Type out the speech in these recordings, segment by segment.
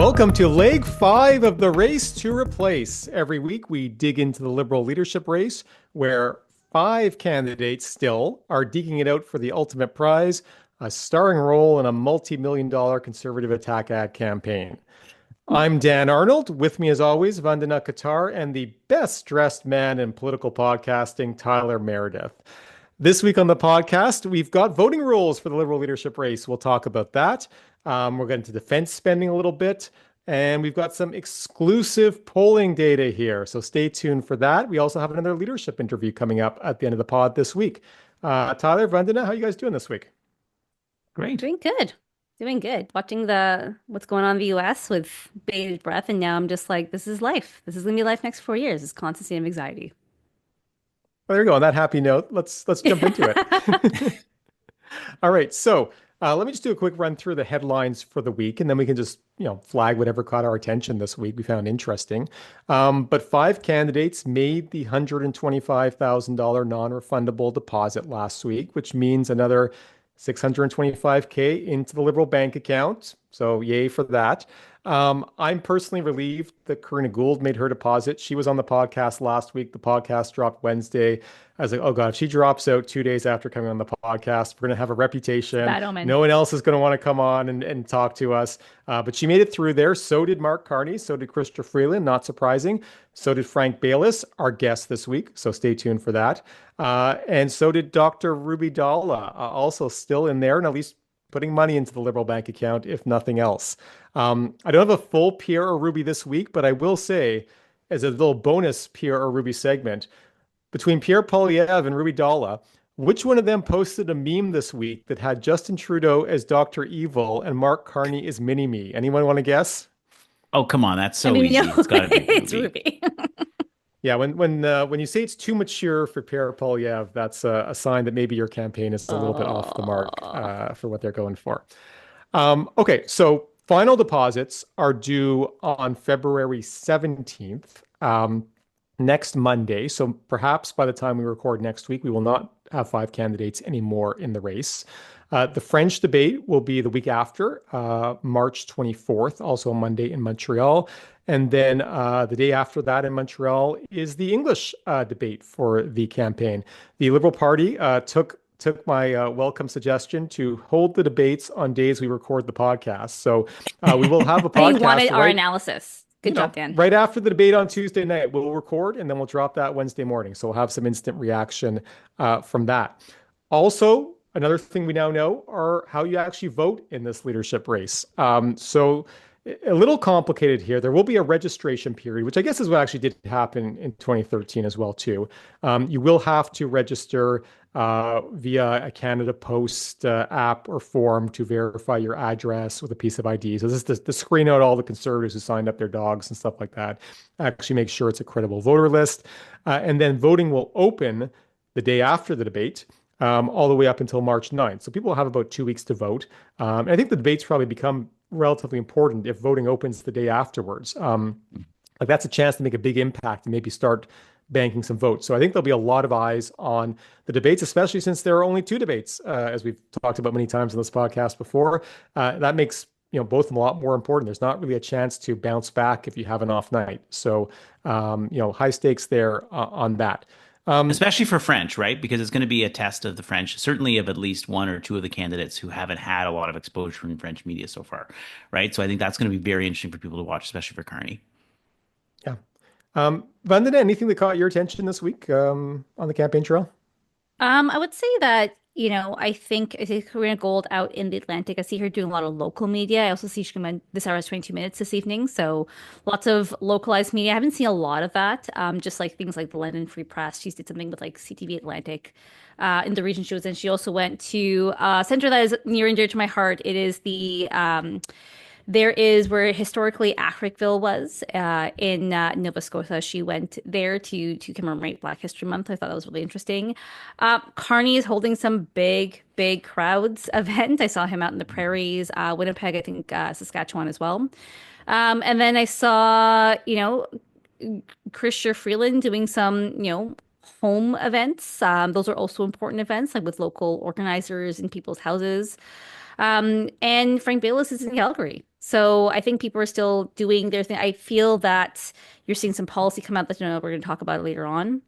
Welcome to leg 5 of the race to replace. Every week we dig into the Liberal leadership race where 5 candidates still are digging it out for the ultimate prize, a starring role in a multi-million-dollar Conservative attack ad campaign. I'm Dan Arnold. With me as always, Vandana Kattar and the best dressed man in political podcasting, Tyler Meredith. This week on the podcast, we've got voting rules for the Liberal leadership race. We'll talk about that. We're getting to defense spending a little bit, and we've got some exclusive polling data here. So stay tuned for that. We also have another leadership interview coming up at the end of the pod this week. Tyler, Vandana, how are you guys doing this week? Great. Doing good. Doing good. Watching what's going on in the US with bated breath, and now I'm just like, this is life. This is gonna be life next 4 years. This constant state of anxiety. Well, there you go. On that happy note, let's jump into it. All right. So let me just do a quick run through the headlines for the week, and then we can just flag whatever caught our attention this week we found interesting. But 5 candidates made the $125,000 non-refundable deposit last week, which means another $625K into the Liberal bank account. So yay for that. I'm personally relieved that Karina Gould made her deposit. She was on the podcast last week. The podcast dropped Wednesday. I was like, oh God, if she drops out 2 days after coming on the podcast, we're going to have a reputation. Bad omen. No one else is going to want to come on and talk to us. But she made it through there. So did Mark Carney. So did Christopher Freeland. Not surprising. So did Frank Baylis, our guest this week. So stay tuned for that. And so did Dr. Ruby Dalla, also still in there and at least putting money into the Liberal bank account, if nothing else. I don't have a full Pierre or Ruby this week, but I will say, as a little bonus Pierre or Ruby segment, between Pierre Poilievre and Ruby Dalla, which one of them posted a meme this week that had Justin Trudeau as Dr. Evil and Mark Carney as Mini-Me? Anyone want to guess? Oh, come on. That's so easy. It's got to be It's Ruby. Ruby. Yeah, when you say it's too mature for Pierre Poilievre, that's a sign that maybe your campaign is a little bit off the mark for what they're going for. Okay, so final deposits are due on February 17th, next Monday. So perhaps by the time we record next week, we will not have 5 candidates anymore in the race. The French debate will be the week after, March 24th, also a Monday in Montreal. And then the day after that in Montreal is the English debate for the campaign. The Liberal Party took my welcome suggestion to hold the debates on days we record the podcast. So we will have a podcast. They wanted our analysis. Good job, Dan. Right after the debate on Tuesday night, we'll record and then we'll drop that Wednesday morning. So we'll have some instant reaction from that. Also, another thing we now know are how you actually vote in this leadership race. So a little complicated here. There will be a registration period, which I guess is what actually did happen in 2013 as well, too. You will have to register via a Canada Post app or form to verify your address with a piece of ID. So this is to screen out all the Conservatives who signed up their dogs and stuff like that. Actually make sure it's a credible voter list. And then voting will open the day after the debate. All the way up until March 9th. So people will have about 2 weeks to vote. And I think the debates probably become relatively important if voting opens the day afterwards. Like that's a chance to make a big impact and maybe start banking some votes. So I think there'll be a lot of eyes on the debates, especially since there are only 2 debates, as we've talked about many times on this podcast before. That makes both of them a lot more important. There's not really a chance to bounce back if you have an off night. So high stakes there on that. Especially for French, right? Because it's going to be a test of the French, certainly of at least 1 or 2 of the candidates who haven't had a lot of exposure in French media so far, right? So I think that's going to be very interesting for people to watch, especially for Carney. Yeah. Vandana, anything that caught your attention this week on the campaign trail? I would say that, I see Karina Gould out in the Atlantic. I see her doing a lot of local media. I also see she came in this hour is 22 minutes this evening. So lots of localized media. I haven't seen a lot of that. Just like things like the London Free Press. She did something with like CTV Atlantic in the region she was in. She also went to a center that is near and dear to my heart. It is there is where historically Africville was in Nova Scotia. She went there to commemorate Black History Month. I thought that was really interesting. Carney is holding some big crowds event. I saw him out in the prairies, Winnipeg, I think Saskatchewan as well. And then I saw, Christopher Freeland doing some, home events. Those are also important events, like with local organizers in people's houses. And Frank Baylis is in Calgary. So I think people are still doing their thing. I feel that you're seeing some policy come out that we're going to talk about it later on.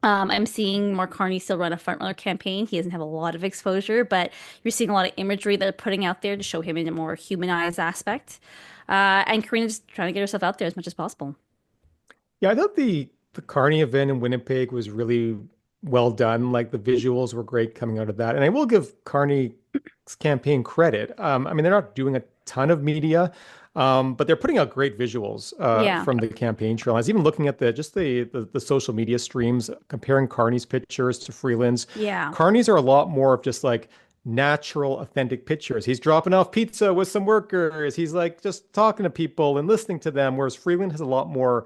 I'm seeing Mark Carney still run a front runner campaign. He doesn't have a lot of exposure, but you're seeing a lot of imagery that they're putting out there to show him in a more humanized aspect. And Karina's just trying to get herself out there as much as possible. Yeah, I thought the Carney event in Winnipeg was really well done. Like the visuals were great coming out of that. And I will give Carney's campaign credit. I mean, they're not doing a ton of media, but they're putting out great visuals Yeah. from the campaign trail. I was even looking at the social media streams, comparing Carney's pictures to Freeland's. Yeah. Carney's are a lot more of just like natural, authentic pictures. He's dropping off pizza with some workers. He's like just talking to people and listening to them, whereas Freeland has a lot more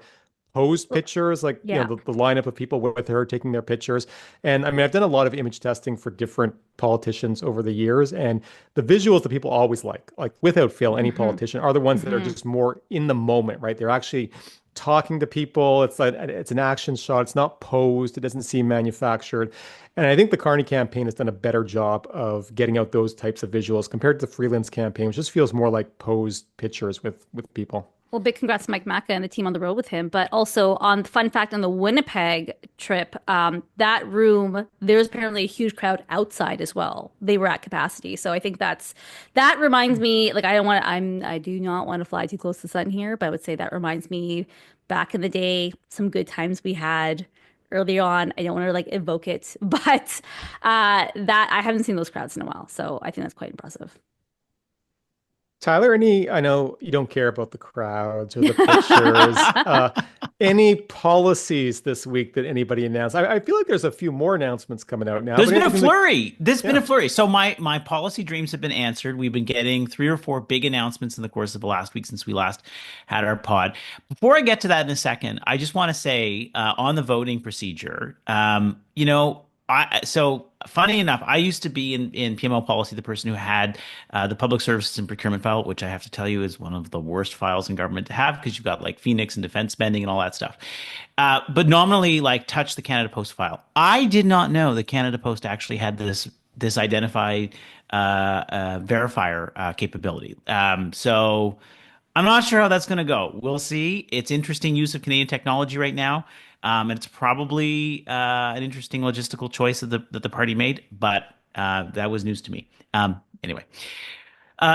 posed pictures, like Yeah. the lineup of people with her taking their pictures. And I mean, I've done a lot of image testing for different politicians over the years, and the visuals that people always like without fail, any Hmm. politician are the ones that are Hmm. just more in the moment, right? They're actually talking to people. It's like it's an action shot. It's not posed. It doesn't seem manufactured. And I think the Carney campaign has done a better job of getting out those types of visuals compared to the Freeland's campaign, which just feels more like posed pictures with people. Well, big congrats to Mike Macca and the team on the road with him. But also on fun fact on the Winnipeg trip, that room, there's apparently a huge crowd outside as well. They were at capacity. So I think that reminds me, like I do not want to fly too close to the sun here, but I would say that reminds me back in the day, some good times we had early on. I don't want to like evoke it, but that I haven't seen those crowds in a while. So I think that's quite impressive. Tyler, I know you don't care about the crowds or the pictures. Any policies this week that anybody announced? I feel like there's a few more announcements coming out now, There's but been a anything that, flurry. There's been yeah. a flurry. So my policy dreams have been answered. We've been getting 3 or 4 big announcements in the course of the last week since we last had our pod. Before I get to that in a second, I just want to say on the voting procedure, so funny enough, I used to be in PMO policy, the person who had the public services and procurement file, which I have to tell you is one of the worst files in government to have because you've got like Phoenix and defense spending and all that stuff. But nominally, like touch the Canada Post file. I did not know that Canada Post actually had this identified verifier capability. So I'm not sure how that's going to go. We'll see. It's interesting use of Canadian technology right now. And it's probably an interesting logistical choice that the party made, but that was news to me. Anyway,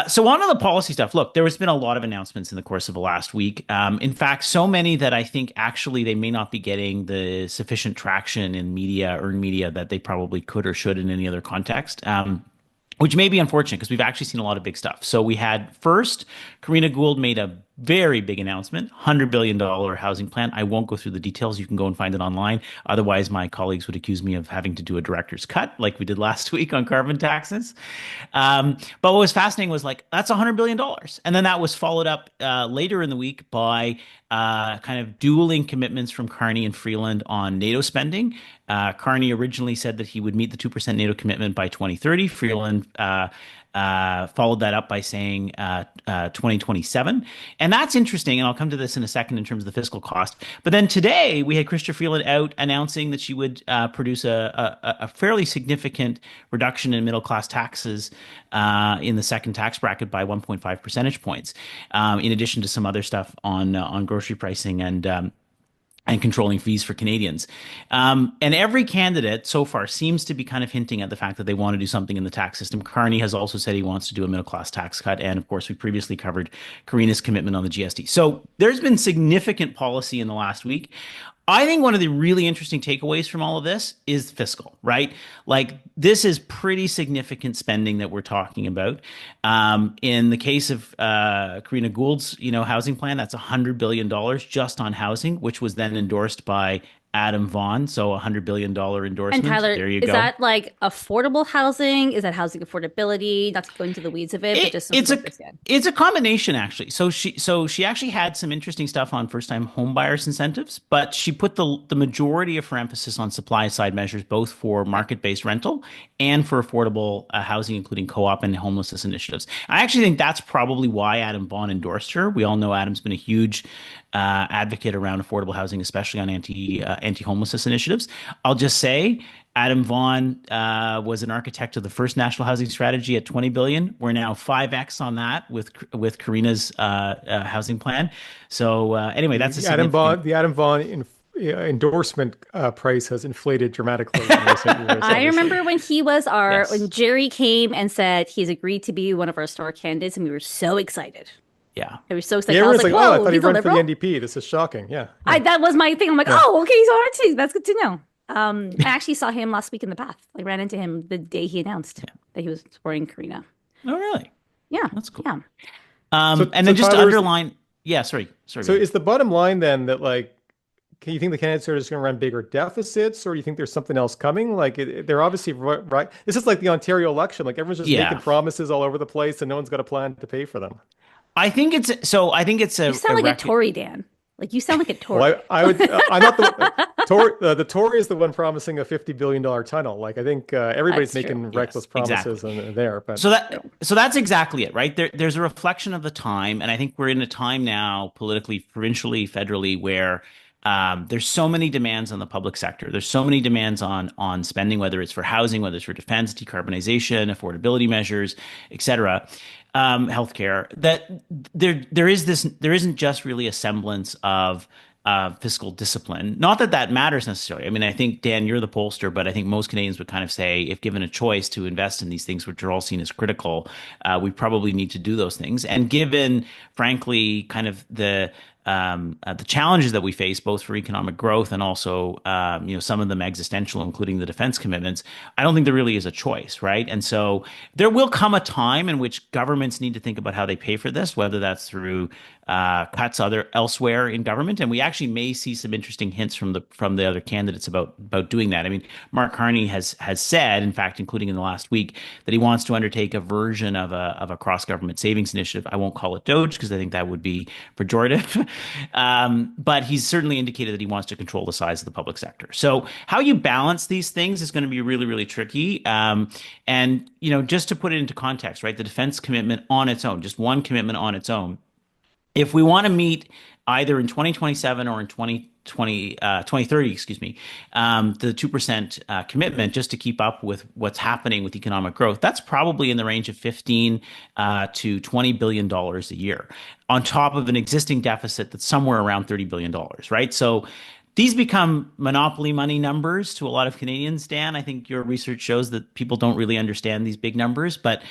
so on to the policy stuff. Look, there has been a lot of announcements in the course of the last week. In fact, so many that I think actually they may not be getting the sufficient traction in media, earned media, that they probably could or should in any other context. Which may be unfortunate because we've actually seen a lot of big stuff. So we had first, Karina Gould made a very big announcement, $100 billion housing plan. I won't go through the details. You can go and find it online. Otherwise, my colleagues would accuse me of having to do a director's cut like we did last week on carbon taxes. But what was fascinating was like, that's $100 billion. And then that was followed up later in the week by kind of dueling commitments from Carney and Freeland on NATO spending. Carney originally said that he would meet the 2% NATO commitment by 2030. Freeland followed that up by saying 2027. And that's interesting. And I'll come to this in a second in terms of the fiscal cost. But then today we had Chrystia Freeland out announcing that she would produce a fairly significant reduction in middle class taxes in the second tax bracket by 1.5 percentage points, in addition to some other stuff on grocery pricing and controlling fees for Canadians. And every candidate so far seems to be kind of hinting at the fact that they want to do something in the tax system. Carney has also said he wants to do a middle class tax cut. And of course, we previously covered Karina's commitment on the GST. So there's been significant policy in the last week. I think one of the really interesting takeaways from all of this is fiscal, right? Like this is pretty significant spending that we're talking about. In the case of Karina Gould's, housing plan, that's $100 billion just on housing, which was then endorsed by Adam Vaughan. So $100 billion And endorsement. Tyler, There you is go. that like affordable housing? Is that housing affordability? Not to go into the weeds of it, but just It's something a like this, yeah. it's a combination actually. So she actually had some interesting stuff on first time home buyers incentives, but she put the majority of her emphasis on supply side measures, both for market based rental and for affordable housing, including co-op and homelessness initiatives. I actually think that's probably why Adam Vaughan endorsed her. We all know Adam's been a huge advocate around affordable housing, especially on anti-homelessness initiatives. I'll just say Adam Vaughan was an architect of the first national housing strategy at 20 billion. We're now 5x on that with Karina's housing plan. So anyway, that's a significant. The Adam Vaughan endorsement price has inflated dramatically in recent years. I remember when he was Yes. when Jerry came and said he's agreed to be one of our star candidates, and we were so excited. Yeah. I was so excited. Yeah, I was everyone's like, like, oh, I whoa, thought he he's a ran for the liberal? NDP. This is shocking. Yeah. That was my thing. I'm like, Yeah. oh, okay, he's on too. That's good to know. I actually saw him last week in the Path. I ran into him the day he announced that he was supporting Karina. Oh, really? Yeah, That's cool. yeah. And then just to underline, yeah, sorry. So is the bottom line then that like, you think the candidates are just going to run bigger deficits, or do you think there's something else coming? Like they're obviously right. This is like the Ontario election. Like everyone's just making promises all over the place, and no one's got a plan to pay for them. I think it's a. You sound like a Tory, Dan. Like you sound like a Tory. Well, I would. I'm not the Tory. The Tory is the one promising a $50 billion tunnel. Like I think everybody's That's true. making reckless promises there. But so that's exactly it, right? There's a reflection of the time, and I think we're in a time now, politically, provincially, federally, where there's so many demands on the public sector. There's so many demands on spending, whether it's for housing, whether it's for defense, decarbonization, affordability measures, et cetera, healthcare. That there isn't just really a semblance of fiscal discipline. Not that that matters necessarily. I mean, I think, Dan, you're the pollster, but I think most Canadians would kind of say, if given a choice to invest in these things, which are all seen as critical, we probably need to do those things. And given, frankly, kind of the challenges that we face, both for economic growth and also, some of them existential, including the defense commitments, I don't think there really is a choice, right? And so there will come a time in which governments need to think about how they pay for this, whether that's through cuts elsewhere in government, and we actually may see some interesting hints from the other candidates about doing that. I mean, Mark Carney has said, in fact, including in the last week, that he wants to undertake a version of a cross government savings initiative. I won't call it Doge because I think that would be pejorative, but he's certainly indicated that he wants to control the size of the public sector. So how you balance these things is going to be really, really tricky. And just to put it into context, right, the defense commitment on its own, just one commitment on its own. If we want to meet either in 2027 or in 2030, excuse me, the 2% commitment just to keep up with what's happening with economic growth, that's probably in the range of $15 to $20 billion a year on top of an existing deficit that's somewhere around $30 billion, right? So these become monopoly money numbers to a lot of Canadians, Dan. I think your research shows that people don't really understand these big numbers, but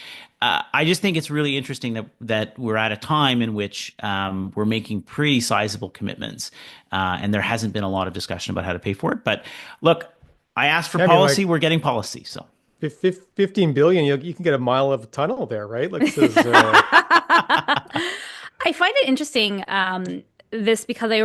I just think it's really interesting that we're at a time in which we're making pretty sizable commitments, and there hasn't been a lot of discussion about how to pay for it. But look, I asked for policy, we're getting policy. So 15 billion, you can get a mile of tunnel there, right? Like this is, I find it interesting. This because I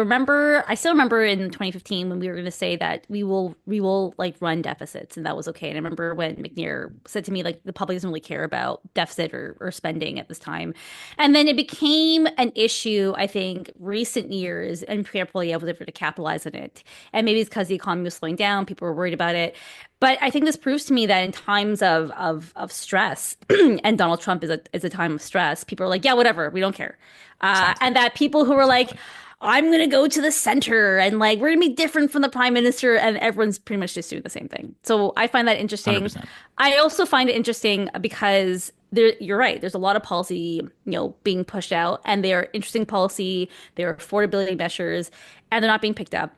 still remember in 2015 when we were going to say that we will like run deficits, and that was okay. And I remember when McNair said to me, like, the public doesn't really care about deficit or spending at this time. And then it became an issue, I think, recent years, and Pierre Poilievre was able to capitalize on it. And maybe it's because the economy was slowing down, people were worried about it. But I think this proves to me that in times of stress, and Donald Trump is a time of stress, people are like, yeah, whatever, we don't care. And that people who are like, I'm going to go to the center and like, we're going to be different from the prime minister, and everyone's pretty much just doing the same thing. So I find that interesting. 100%. I also find it interesting because you're right. There's a lot of policy, being pushed out, and they are interesting policy. They're affordability measures, and they're not being picked up.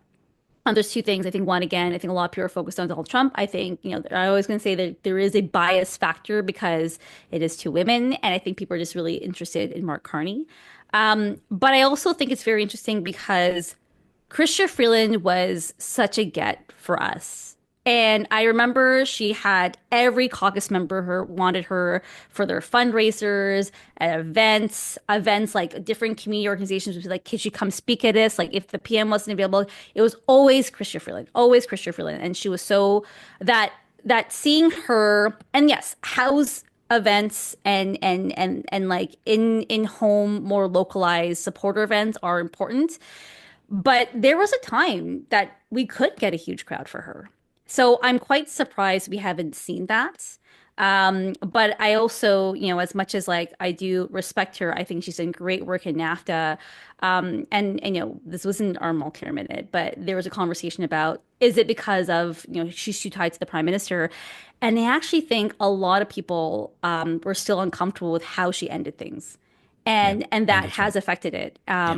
There's two things. I think one, again, I think a lot of people are focused on Donald Trump. I think, I always going to say that there is a bias factor because it is two women. And I think people are just really interested in Mark Carney. But I also think it's very interesting because Chrystia Freeland was such a get for us. And I remember she had every caucus member wanted her for their fundraisers, at events like different community organizations would be like, could you come speak at this? Like if the PM wasn't available, it was always Chrystia Freeland. And she was so that seeing her, and yes, house events and like in home, more localized supporter events are important. But there was a time that we could get a huge crowd for her. So I'm quite surprised we haven't seen that. But I also, as much as like I do respect her, I think she's done great work in NAFTA. And this wasn't our Mulcair Minute, but there was a conversation about, is it because of, she's too tied to the prime minister? And I actually think a lot of people were still uncomfortable with how she ended things. Yeah, And that has 100%. affected it. Yeah.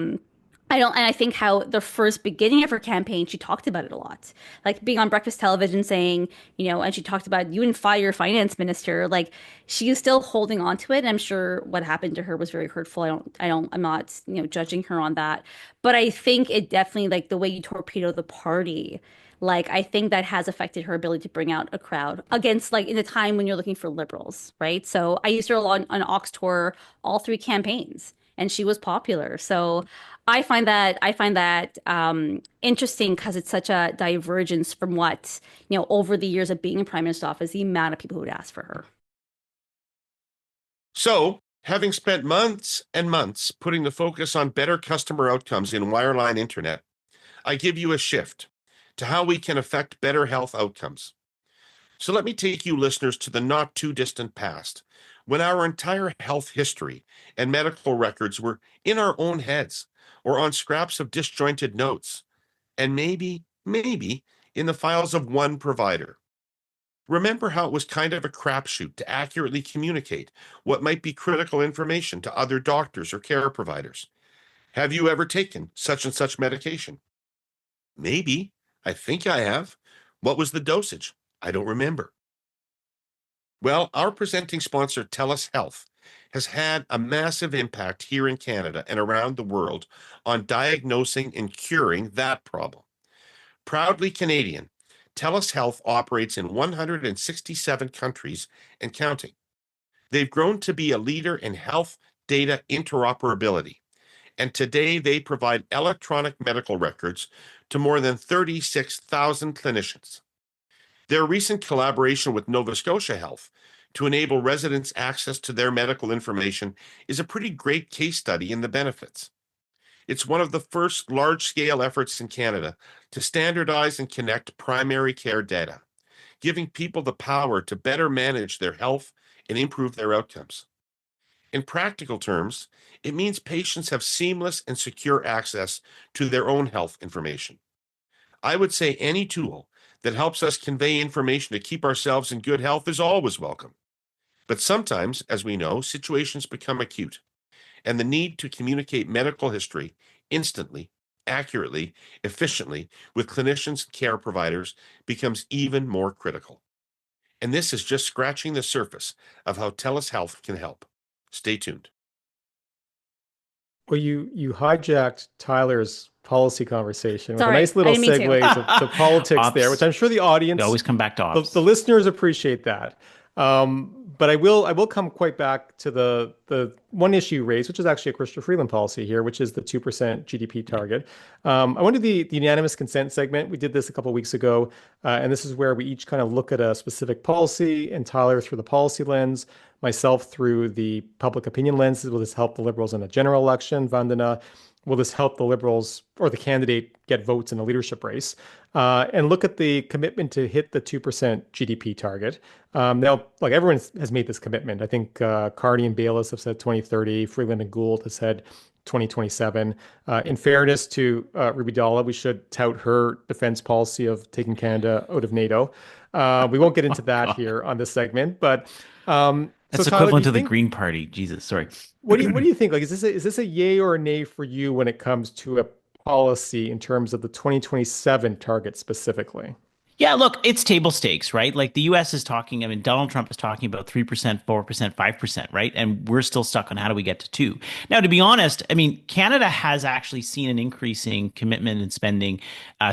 And I think how the first beginning of her campaign, she talked about it a lot, like being on breakfast television saying, and she talked about you didn't fire your finance minister. Like she is still holding on to it. And I'm sure what happened to her was very hurtful. I'm not, judging her on that. But I think it definitely, like the way you torpedo the party, like I think that has affected her ability to bring out a crowd against, like in a time when you're looking for liberals, right? So I used her a lot on Ox Tour, all three campaigns, and she was popular. So I find that interesting because it's such a divergence from what, over the years of being in prime minister's office, the amount of people who would ask for her. So, having spent months and months putting the focus on better customer outcomes in wireline internet, I give you a shift to how we can affect better health outcomes. So let me take you listeners to the not too distant past, when our entire health history and medical records were in our own heads or on scraps of disjointed notes, and maybe in the files of one provider. Remember how it was kind of a crapshoot to accurately communicate what might be critical information to other doctors or care providers. Have you ever taken such and such medication? Maybe. I think I have. What was the dosage? I don't remember. Well, our presenting sponsor, Telus Health, has had a massive impact here in Canada and around the world on diagnosing and curing that problem. Proudly Canadian, Telus Health operates in 167 countries and counting. They've grown to be a leader in health data interoperability, and today they provide electronic medical records to more than 36,000 clinicians. Their recent collaboration with Nova Scotia Health to enable residents access to their medical information is a pretty great case study in the benefits. It's one of the first large-scale efforts in Canada to standardize and connect primary care data, giving people the power to better manage their health and improve their outcomes. In practical terms, it means patients have seamless and secure access to their own health information. I would say any tool that helps us convey information to keep ourselves in good health is always welcome. But sometimes, as we know, situations become acute, and the need to communicate medical history instantly, accurately, efficiently with clinicians and care providers becomes even more critical. And this is just scratching the surface of how TELUS Health can help. Stay tuned. Well, you hijacked Tyler's policy conversation with a Sorry, nice I little didn't mean to. segue to politics there, which Ops. I'm sure the We audience, always come back to ops. the listeners appreciate that. But I will come quite back to the one issue raised, which is actually a Christopher Freeland policy here, which is the 2% GDP target. I went to the unanimous consent segment. We did this a couple of weeks ago, and this is where we each kind of look at a specific policy, and Tyler through the policy lens, myself through the public opinion lenses. Will this help the Liberals in a general election? Vandana, will this help the Liberals or the candidate get votes in a leadership race? And look at the commitment to hit the 2% GDP target. Now, like everyone has made this commitment. I think Carney and Baylis have said 2030. Freeland and Gould has said 2027. In fairness to Ruby Dalla, we should tout her defense policy of taking Canada out of NATO. We won't get into that here on this segment, but That's so Tyler, equivalent to the Green Party. Jesus, sorry. what do you think? Like, is this a yay or a nay for you when it comes to a policy in terms of the 2027 target specifically? Yeah, look, it's table stakes, right? Like the US is talking, I mean, Donald Trump is talking about 3%, 4%, 5%, right? And we're still stuck on how do we get to 2. Now, to be honest, I mean, Canada has actually seen an increasing commitment and spending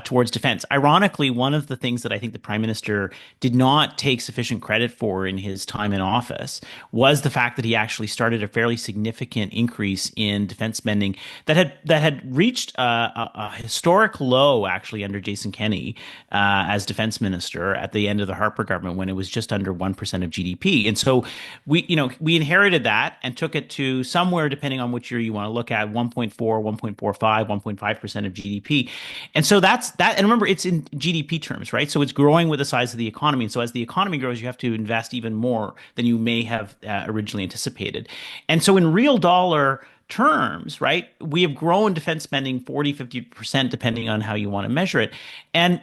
towards defense. Ironically, one of the things that I think the Prime Minister did not take sufficient credit for in his time in office was the fact that he actually started a fairly significant increase in defense spending that had reached a historic low actually under Jason Kenney as defense defense minister at the end of the Harper government when it was just under 1% of GDP. And so we inherited that and took it to somewhere, depending on which year you want to look at, 1.4, 1.45, 1.5% of GDP. And so that's that. And remember, it's in GDP terms, right? So it's growing with the size of the economy. And so as the economy grows, you have to invest even more than you may have originally anticipated. And so in real dollar terms, right, we have grown defense spending 40, 50%, depending on how you want to measure it. And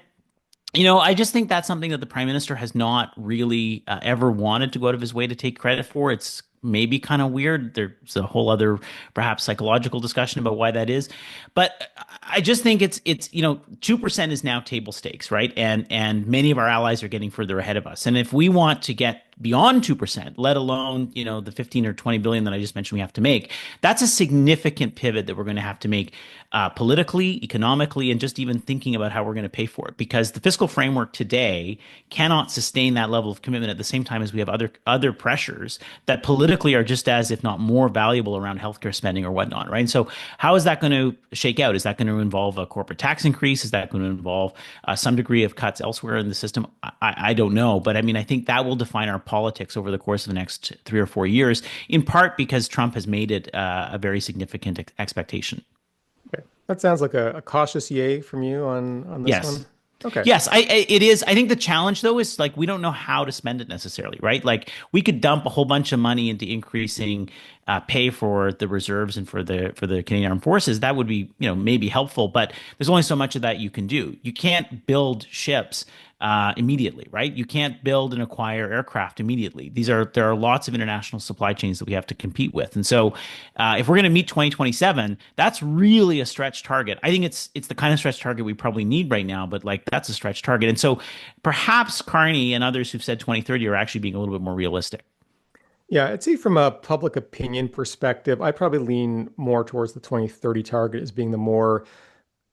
I just think that's something that the prime minister has not really ever wanted to go out of his way to take credit for. It's maybe kind of weird. There's a whole other perhaps psychological discussion about why that is. But I just think it's 2% is now table stakes, right? And many of our allies are getting further ahead of us. And if we want to get beyond 2%, let alone, the 15 or 20 billion that I just mentioned we have to make, that's a significant pivot that we're going to have to make politically, economically, and just even thinking about how we're going to pay for it. Because the fiscal framework today cannot sustain that level of commitment at the same time as we have other pressures that politically are just as, if not more, valuable around healthcare spending or whatnot, right? And so how is that going to shake out? Is that going to involve a corporate tax increase? Is that going to involve some degree of cuts elsewhere in the system? I don't know. But I mean, I think that will define our politics over the course of the next 3 or 4 years, in part because Trump has made it a very significant expectation. Okay. That sounds like a cautious yay from you on this Yes. one. Okay. Yes, it is. I think the challenge, though, is like we don't know how to spend it necessarily, right? Like we could dump a whole bunch of money into increasing pay for the reserves and for the Canadian Armed Forces. That would be, maybe helpful, but there's only so much of that you can do. You can't build ships immediately, right? You can't build and acquire aircraft immediately. There are lots of international supply chains that we have to compete with. And so if we're going to meet 2027, that's really a stretch target. I think it's the kind of stretch target we probably need right now, but like that's a stretch target. And so perhaps Carney and others who've said 2030 are actually being a little bit more realistic. Yeah, I'd say from a public opinion perspective, I probably lean more towards the 2030 target as being the more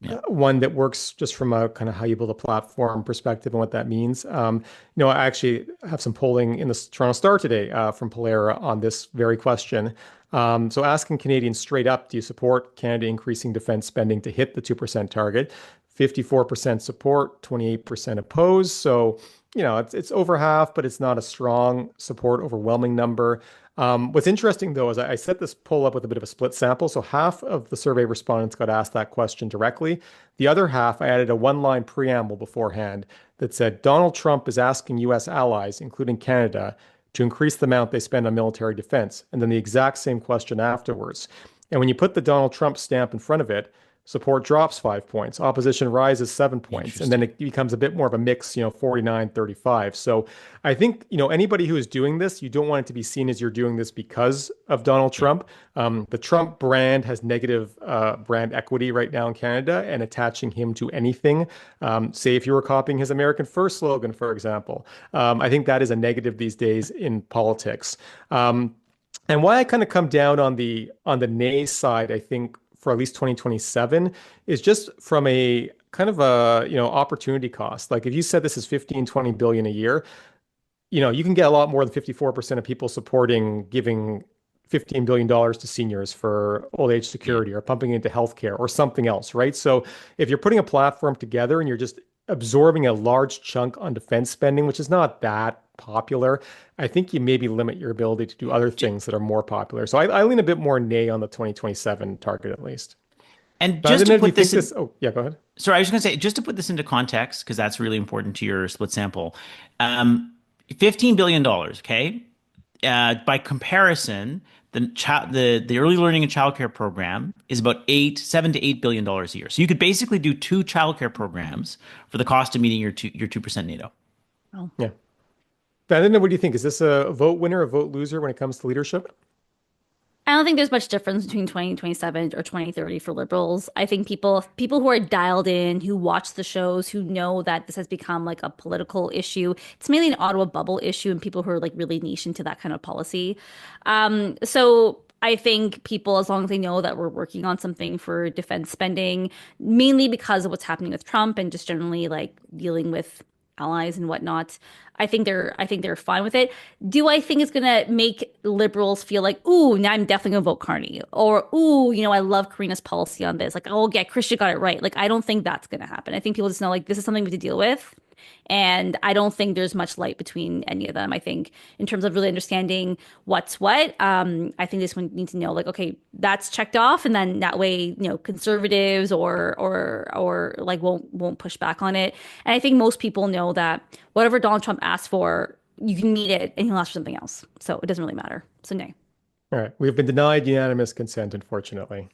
Yeah. one that works just from a kind of how you build a platform perspective and what that means. I actually have some polling in the Toronto Star today from Polera on this very question. So asking Canadians straight up, do you support Canada increasing defense spending to hit the 2% target? 54% support, 28% oppose. So, it's over half, but it's not a strong support, overwhelming number. What's interesting, though, is I set this poll up with a bit of a split sample. So half of the survey respondents got asked that question directly. The other half, I added a one-line preamble beforehand that said, Donald Trump is asking U.S. allies, including Canada, to increase the amount they spend on military defense. And then the exact same question afterwards. And when you put the Donald Trump stamp in front of it, support drops 5 points, opposition rises 7 points, and then it becomes a bit more of a mix, 49-35. So I think, anybody who is doing this, you don't want it to be seen as you're doing this because of Donald Trump. The Trump brand has negative brand equity right now in Canada, and attaching him to anything, say if you were copying his American First slogan, for example, I think that is a negative these days in politics. And why I kind of come down on the nay side, I think, for at least 2027 is just from a kind of a, opportunity cost. Like if you said this is 15, 20 billion a year, you can get a lot more than 54% of people supporting giving $15 billion to seniors for old age security or pumping into healthcare or something else, right? So if you're putting a platform together and you're just absorbing a large chunk on defense spending, which is not that popular, I think you maybe limit your ability to do other things that are more popular. So I lean a bit more nay on the 2027 target, at least. And But just to put this, this, oh yeah, go ahead. sorry, I was going to say, just to put this into context, because that's really important to your split sample. $15 billion, okay? By comparison, the early learning and childcare program is about $7 to $8 billion a year. So you could basically do 2 childcare programs for the cost of meeting your 2% NATO. Oh. Yeah. Vandana, what do you think? Is this a vote winner, a vote loser when it comes to leadership? I don't think there's much difference between 2027 or 2030 for Liberals. I think people who are dialed in, who watch the shows, who know that this has become like a political issue. It's mainly an Ottawa bubble issue, and people who are like really niche into that kind of policy. So I think people, as long as they know that we're working on something for defense spending, mainly because of what's happening with Trump and just generally like dealing with allies and whatnot, I think they're fine with it. Do I think it's gonna make Liberals feel like, ooh, now I'm definitely gonna vote Carney, or ooh, I love Karina's policy on this, like, oh yeah, Christian got it right. Like, I don't think that's gonna happen. I think people just know like this is something we have to deal with, And I don't think there's much light between any of them. I think in terms of really understanding what's what, I think this one needs to know like, okay, that's checked off, and then that way, conservatives or like won't push back on it. And I think most people know that whatever Donald Trump asked for, you can meet it, and he'll ask for something else. So it doesn't really matter. So nay. All right. We've been denied unanimous consent, unfortunately.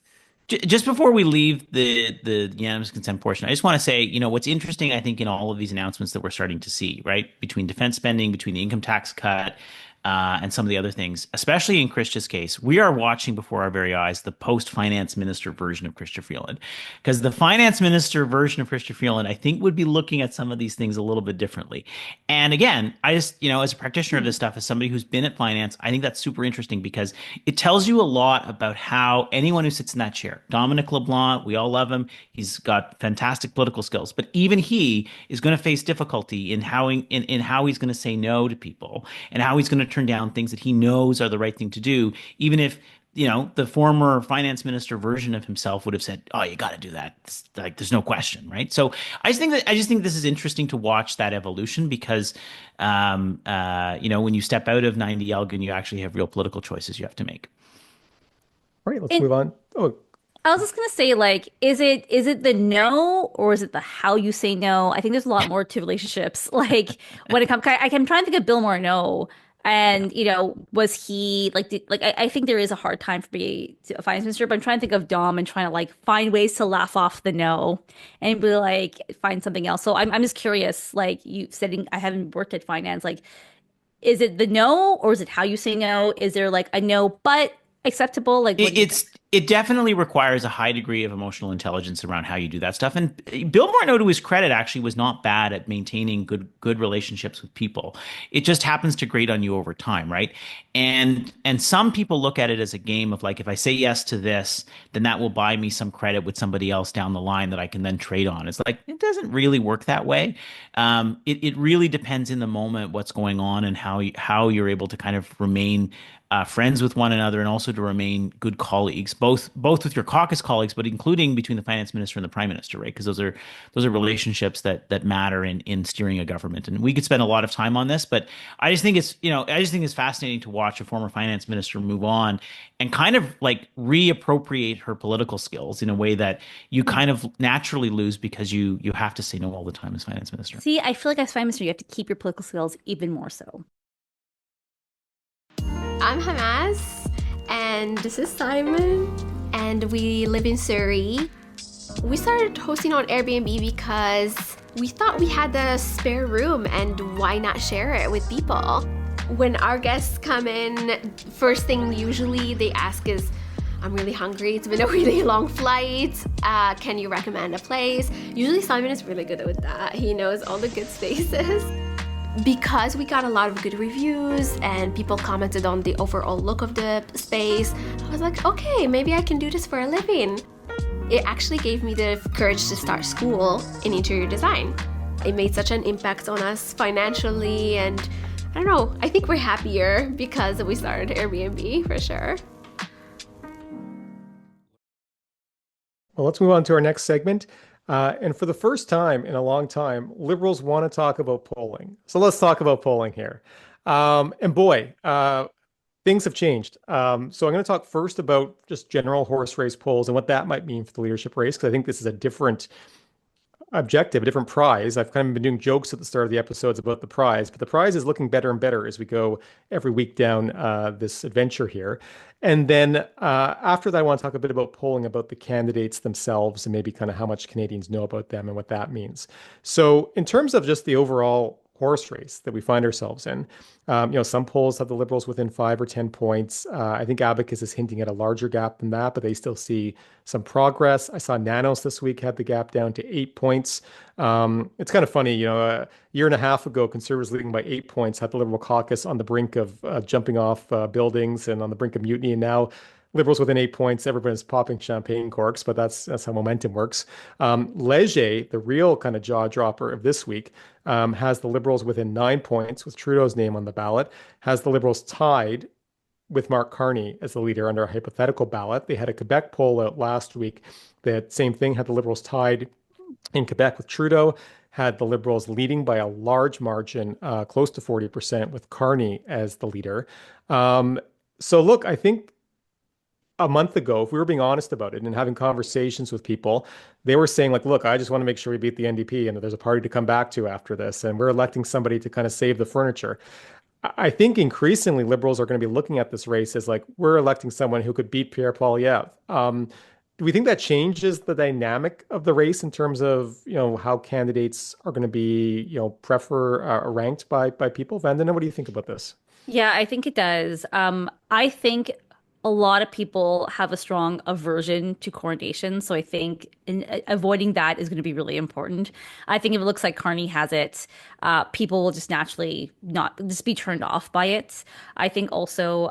Just before we leave the unanimous consent portion, I just want to say, what's interesting, I think, in all of these announcements that we're starting to see, right, between defense spending, between the income tax cut, and some of the other things, especially in Christia's case, we are watching before our very eyes the post-finance minister version of Chrystia Freeland. Because the finance minister version of Chrystia Freeland, I think, would be looking at some of these things a little bit differently. And again, I just, as a practitioner of this stuff, as somebody who's been at finance, I think that's super interesting because it tells you a lot about how anyone who sits in that chair, Dominic LeBlanc, we all love him. He's got fantastic political skills, but even he is going to face difficulty in how he's going to say no to people and how he's going to turn down things that he knows are the right thing to do, even if the former finance minister version of himself would have said, "Oh, you got to do that." It's like there's no question, right? So I just think this is interesting to watch that evolution because, when you step out of 90 Elgin, you actually have real political choices you have to make. All right, let's move on. Oh, I was just gonna say, like, is it the no or is it the how you say no? I think there's a lot more to relationships. Like when it comes, I'm trying to think of Bill Morneau, and was he like, I think there is a hard time for me to a finance minister, but I'm trying to think of Dom and trying to like find ways to laugh off the no and be like find something else. So I'm just curious, like you said, I haven't worked at finance, like is it the no or is it how you say no? Is there like a no but acceptable? Like what do you think? It definitely requires a high degree of emotional intelligence around how you do that stuff. And Bill Morneau, to his credit, actually was not bad at maintaining good relationships with people. It just happens to grate on you over time, right? And some people look at it as a game of like, if I say yes to this, then that will buy me some credit with somebody else down the line that I can then trade on. It's like it doesn't really work that way. It really depends in the moment what's going on and how you're able to kind of remain friends with one another and also to remain good colleagues, both with your caucus colleagues, but including between the finance minister and the prime minister, right? Because those are relationships that matter in steering a government. And we could spend a lot of time on this, but I just think it's fascinating to watch a former finance minister move on and kind of like reappropriate her political skills in a way that you kind of naturally lose because you have to say no all the time as finance minister. See, I feel like as finance minister, you have to keep your political skills even more so. I'm Hamas, and this is Simon, and we live in Surrey. We started hosting on Airbnb because we thought we had the spare room, and why not share it with people? When our guests come in, first thing usually they ask is, I'm really hungry, it's been a really long flight, can you recommend a place? Usually Simon is really good with that. He knows all the good spaces. Because we got a lot of good reviews and people commented on the overall look of the space, I was like, okay, maybe I can do this for a living. It actually gave me the courage to start school in interior design. It made such an impact on us financially, and I don't know, I think we're happier because we started Airbnb for sure. well, let's move on to our next segment. And for the first time in a long time, Liberals want to talk about polling. So let's talk about polling here. And boy, things have changed. So I'm going to talk first about just general horse race polls and what that might mean for the leadership race, because I think this is a different objective, a different prize. I've kind of been doing jokes at the start of the episodes about the prize, but the prize is looking better and better as we go every week down this adventure here. And then after that, I want to talk a bit about polling about the candidates themselves and maybe kind of how much Canadians know about them and what that means. So in terms of just the overall horse race that we find ourselves in, some polls have the Liberals within 5 or 10 points. I think Abacus is hinting at a larger gap than that, but they still see some progress. I saw Nanos this week had the gap down to 8 points. It's kind of funny, a year and a half ago, Conservatives leading by 8 points had the Liberal caucus on the brink of jumping off buildings and on the brink of mutiny. And now Liberals within 8 points, everybody's popping champagne corks, but that's how momentum works. Leger, the real kind of jaw dropper of this week, has the Liberals within 9 points with Trudeau's name on the ballot, has the Liberals tied with Mark Carney as the leader under a hypothetical ballot. They had a Quebec poll out last week that same thing, had the Liberals tied in Quebec with Trudeau. had the Liberals leading by a large margin, close to 40%, with Carney as the leader. So look, I think a month ago, if we were being honest about it and having conversations with people, they were saying like, look, I just want to make sure we beat the NDP and that there's a party to come back to after this. And we're electing somebody to kind of save the furniture. I think increasingly Liberals are going to be looking at this race as like, we're electing someone who could beat Pierre Poilievre. Do we think that changes the dynamic of the race in terms of, how candidates are going to be, ranked by people? Vandana, what do you think about this? Yeah, I think it does. I think a lot of people have a strong aversion to coronation. So I think avoiding that is going to be really important. I think if it looks like Carney has it, people will just naturally not just be turned off by it. I think also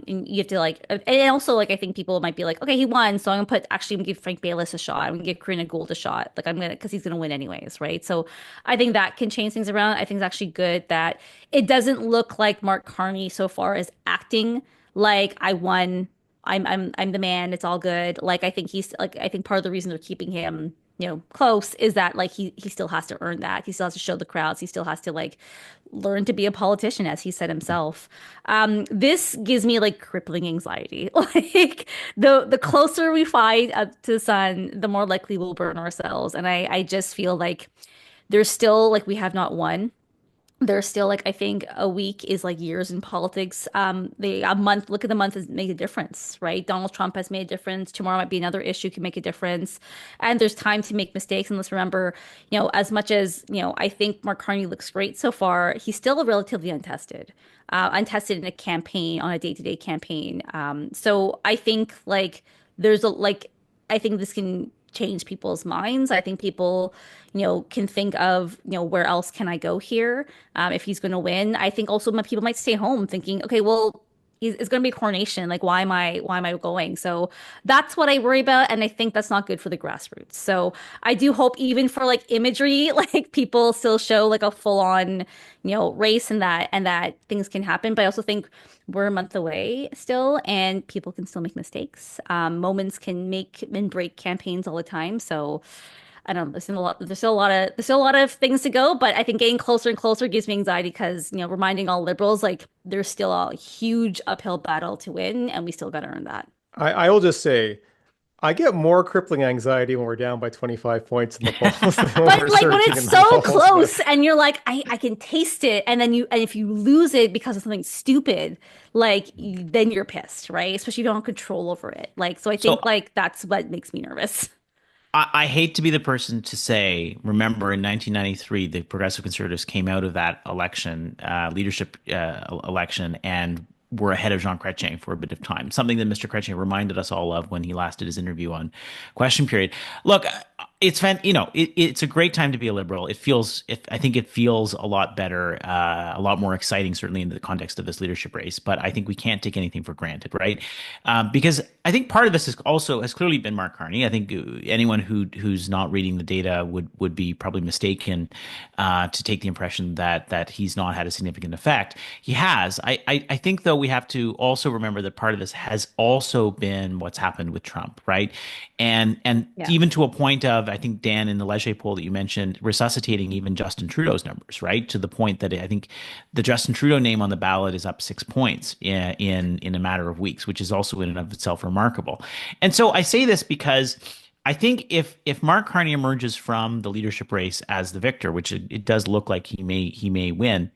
you have to and also I think people might be like, okay, he won, so I'm gonna give Frank Baylis a shot. I'm gonna give Karina Gould a shot. Because he's gonna win anyways, right? So I think that can change things around. I think it's actually good that it doesn't look like Mark Carney so far is acting like I won. I'm the man. It's all good. I think I think part of the reason they're keeping him, close is that he still has to earn that. He still has to show the crowds. He still has to learn to be a politician, as he said himself. This gives me crippling anxiety. The closer we fight up to the sun, the more likely we'll burn ourselves. And I just feel like there's still we have not won. There's still I think a week is years in politics. A month, look at the month, has made a difference, right? Donald Trump has made a difference. Tomorrow might be another issue, can make a difference. And there's time to make mistakes. And let's remember, as much as, I think Mark Carney looks great so far, he's still relatively untested in a campaign, on a day-to-day campaign. So I think I think this can change people's minds. I think people, can think of, where else can I go here if he's going to win. I think also people might stay home thinking, okay, well, it's going to be a coronation. Why am I going? So that's what I worry about. And I think that's not good for the grassroots. So I do hope even for imagery, people still show a full on, race and that things can happen. But I also think we're a month away still and people can still make mistakes. Moments can make and break campaigns all the time. So I don't know. There's still a lot of things to go, but I think getting closer and closer gives me anxiety because, reminding all Liberals, there's still a huge uphill battle to win and we still got to earn that. I will just say, I get more crippling anxiety when we're down by 25 points in the polls. But when it's so close and you're I can taste it. And then if you lose it because of something stupid, then you're pissed, right? Especially if you don't have control over it. So I think that's what makes me nervous. I hate to be the person to say, remember in 1993, the Progressive Conservatives came out of that election, leadership election, and were ahead of Jean Chrétien for a bit of time. Something that Mr. Chrétien reminded us all of when he last did his interview on Question Period. Look, it's it's a great time to be a Liberal. I think it feels a lot better, a lot more exciting, certainly in the context of this leadership race. But I think we can't take anything for granted, right? Because I think part of this has clearly been Mark Carney. I think anyone who's not reading the data would be probably mistaken to take the impression that he's not had a significant effect. He has. I think though we have to also remember that part of this has also been what's happened with Trump, right? And yeah. Even to a point of, I think, Dan, in the Leger poll that you mentioned, resuscitating even Justin Trudeau's numbers, right? To the point that I think the Justin Trudeau name on the ballot is up 6 points in a matter of weeks, which is also in and of itself remarkable. And so I say this because I think if Mark Carney emerges from the leadership race as the victor, which it does look like he may win,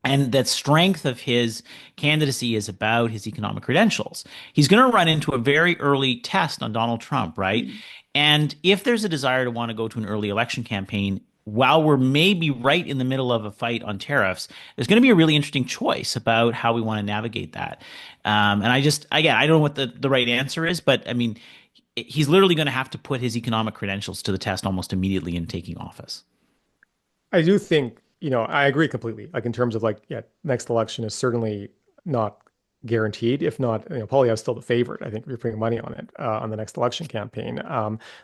and that strength of his candidacy is about his economic credentials, he's going to run into a very early test on Donald Trump, right? Mm-hmm. And if there's a desire to want to go to an early election campaign, while we're maybe right in the middle of a fight on tariffs, there's going to be a really interesting choice about how we want to navigate that. And I don't know what the right answer is, but I mean, he's literally going to have to put his economic credentials to the test almost immediately in taking office. I do think, I agree completely. In terms of next election is certainly not guaranteed. If not, Poilievre's still the favorite. I think we're putting money on it on the next election campaign.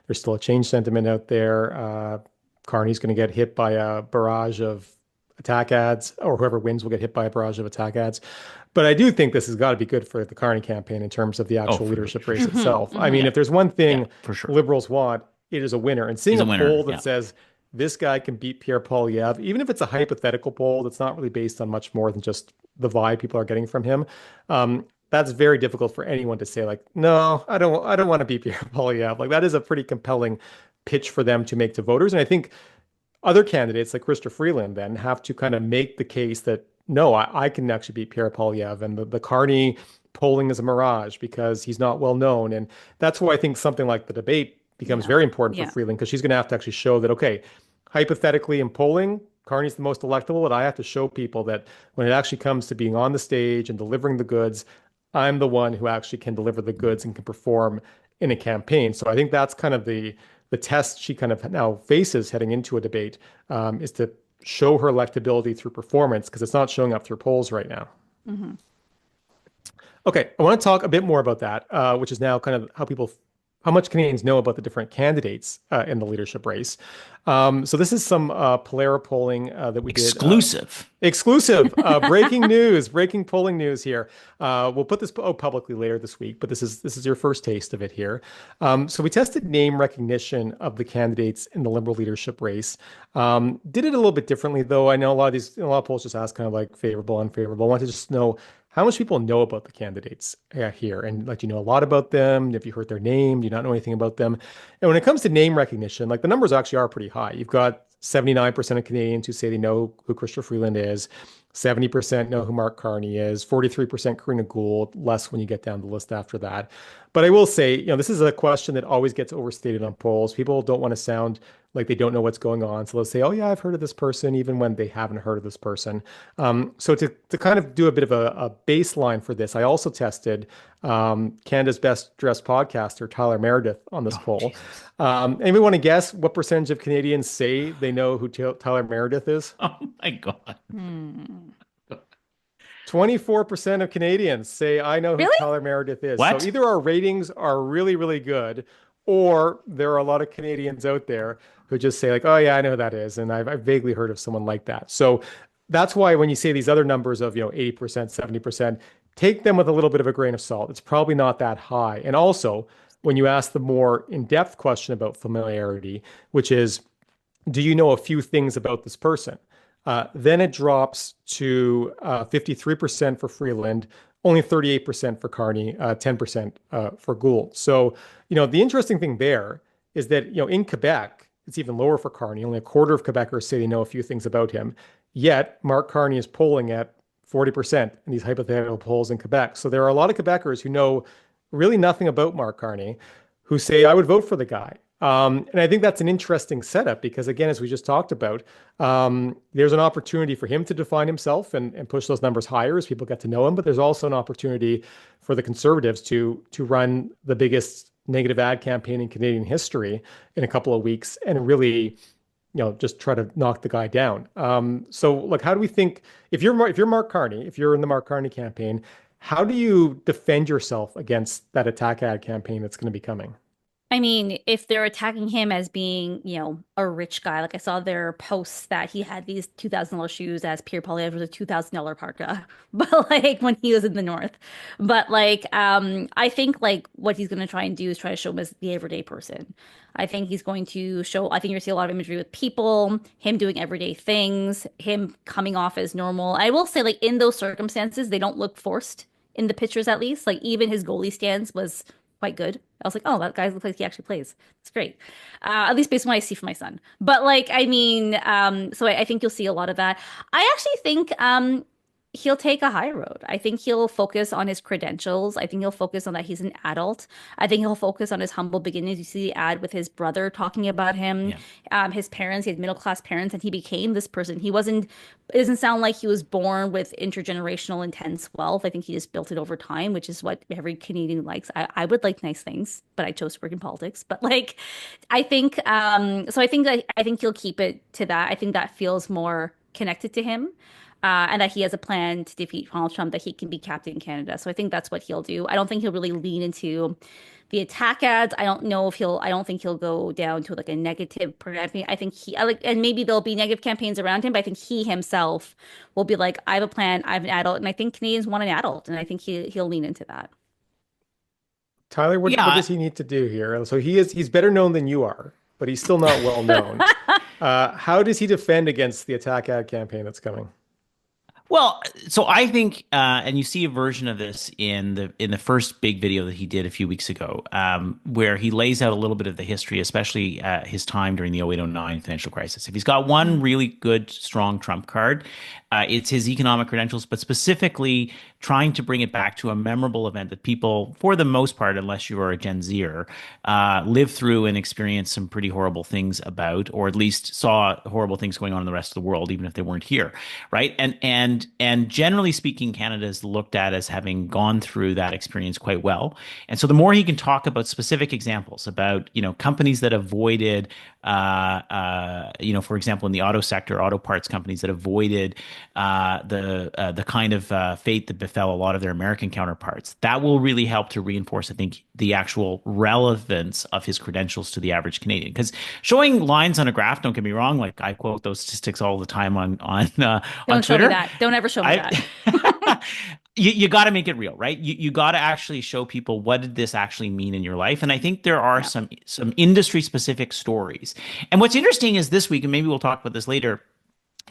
There's still a change sentiment out there. Carney's going to get hit by a barrage of attack ads, or whoever wins will get hit by a barrage of attack ads. But I do think this has got to be good for the Carney campaign in terms of the actual leadership race itself. I mean, if there's one thing Liberals want, it is a winner. And seeing a poll that says this guy can beat Pierre Poilievre, even if it's a hypothetical poll that's not really based on much more than just the vibe people are getting from him. That's very difficult for anyone to say, like, no, I don't want to beat Pierre Poilievre. Like, that is a pretty compelling pitch for them to make to voters. And I think other candidates like Christopher Freeland then have to kind of make the case that no, I can actually beat Pierre Poilievre, and the Carney polling is a mirage because he's not well known. And that's why I think something like the debate becomes very important for Freeland, because she's going to have to actually show that, okay, hypothetically in polling, Carney's the most electable, and I have to show people that when it actually comes to being on the stage and delivering the goods, I'm the one who actually can deliver the goods and can perform in a campaign. So I think that's kind of the test she kind of now faces heading into a debate, is to show her electability through performance, because it's not showing up through polls right now. Mm-hmm. Okay, I want to talk a bit more about that, which is now kind of how much Canadians know about the different candidates in the leadership race. So this is some Polara polling that we did. Exclusive. Breaking news, breaking polling news here. We'll put this publicly later this week, but this is your first taste of it here. So we tested name recognition of the candidates in the Liberal leadership race. Did it a little bit differently, though. I know a lot of polls just ask kind of like favorable, unfavorable. I want to just know how much people know about the candidates here, and like, do you know a lot about them? Have you heard their name? Do you not know anything about them? And when it comes to name recognition, like, the numbers actually are pretty high. You've got 79% of Canadians who say they know who Christopher Freeland is. 70% know who Mark Carney is. 43% Karina Gould, less when you get down the list after that. But I will say, this is a question that always gets overstated on polls. People don't want to sound like they don't know what's going on. So they'll say, oh yeah, I've heard of this person, even when they haven't heard of this person. So to kind of do a bit of a baseline for this, I also tested Canada's best dressed podcaster, Tyler Meredith, on this poll. Anybody want to guess what percentage of Canadians say they know who Tyler Meredith is? Oh my God. 24% of Canadians say, I know who Tyler Meredith is. What? So either our ratings are really, really good, or there are a lot of Canadians out there who just say, like, oh yeah, I know who that is. And I've vaguely heard of someone like that. So that's why when you say these other numbers of, 80%, 70%, take them with a little bit of a grain of salt. It's probably not that high. And also, when you ask the more in-depth question about familiarity, which is, do you know a few things about this person? Then it drops to 53% for Freeland, only 38% for Carney, 10% for Gould. So, the interesting thing there is that, in Quebec, it's even lower for Carney. Only a quarter of Quebecers say they know a few things about him. Yet, Mark Carney is polling at 40% in these hypothetical polls in Quebec. So there are a lot of Quebecers who know really nothing about Mark Carney, who say, I would vote for the guy. And I think that's an interesting setup because, again, as we just talked about, there's an opportunity for him to define himself and push those numbers higher as people get to know him. But there's also an opportunity for the Conservatives to run the biggest negative ad campaign in Canadian history in a couple of weeks and really, just try to knock the guy down. So, look, how do we think, if you're Mark Carney, if you're in the Mark Carney campaign, how do you defend yourself against that attack ad campaign that's going to be coming? I mean, if they're attacking him as being, a rich guy, like I saw their posts that he had these $2,000 shoes as Pierre Poilievre was a $2,000 parka, but like when he was in the North. But like, I think like what he's going to try and do is try to show him as the everyday person. I think he's going to show, I think you're going to see a lot of imagery with people, him doing everyday things, him coming off as normal. I will say, like, in those circumstances, they don't look forced in the pictures, at least. Like, even his goalie stance was quite good. I was like, oh, that guy looks like he actually plays. It's great. At least based on what I see from my son. But like, I mean, so I think you'll see a lot of that. I actually think he'll take a high road. I think he'll focus on his credentials. I think he'll focus on that he's an adult. I think he'll focus on his humble beginnings. You see the ad with his brother talking about him, his parents, he had middle-class parents, and he became this person. It doesn't sound like he was born with intergenerational intense wealth. I think he just built it over time, which is what every Canadian likes. I would like nice things, but I chose to work in politics. But like, I think, so I think he'll keep it to that. I think that feels more connected to him. And that he has a plan to defeat Donald Trump, that he can be captain Canada. So I think that's what he'll do. I don't think he'll really lean into the attack ads. I don't think he'll go down to like a negative campaign. I think and maybe there'll be negative campaigns around him, but I think he himself will be like, I have a plan, I have an adult. And I think Canadians want an adult. And I think he'll lean into that. Tyler, what does he need to do here? So he's better known than you are. but he's still not well known. How does he defend against the attack ad campaign that's coming? Well, so I think, and you see a version of this in the first big video that he did a few weeks ago, where he lays out a little bit of the history, especially his time during the 0809 financial crisis. If he's got one really good, strong trump card, it's his economic credentials, but specifically trying to bring it back to a memorable event that people, for the most part, unless you are a Gen Zer, lived through and experienced some pretty horrible things about, or at least saw horrible things going on in the rest of the world, even if they weren't here, right? And generally speaking, Canada is looked at as having gone through that experience quite well. And so the more he can talk about specific examples about, companies that avoided, for example, in the auto sector, auto parts companies that avoided the kind of fate that befell a lot of their American counterparts, that will really help to reinforce, I think, the actual relevance of his credentials to the average Canadian. Because showing lines on a graph, don't get me wrong, like I quote those statistics all the time on Don't Twitter. show me that. Don't ever show me that. You got to make it real, right? You got to actually show people what did this actually mean in your life. And I think there are some industry specific stories. And what's interesting is this week, and maybe we'll talk about this later,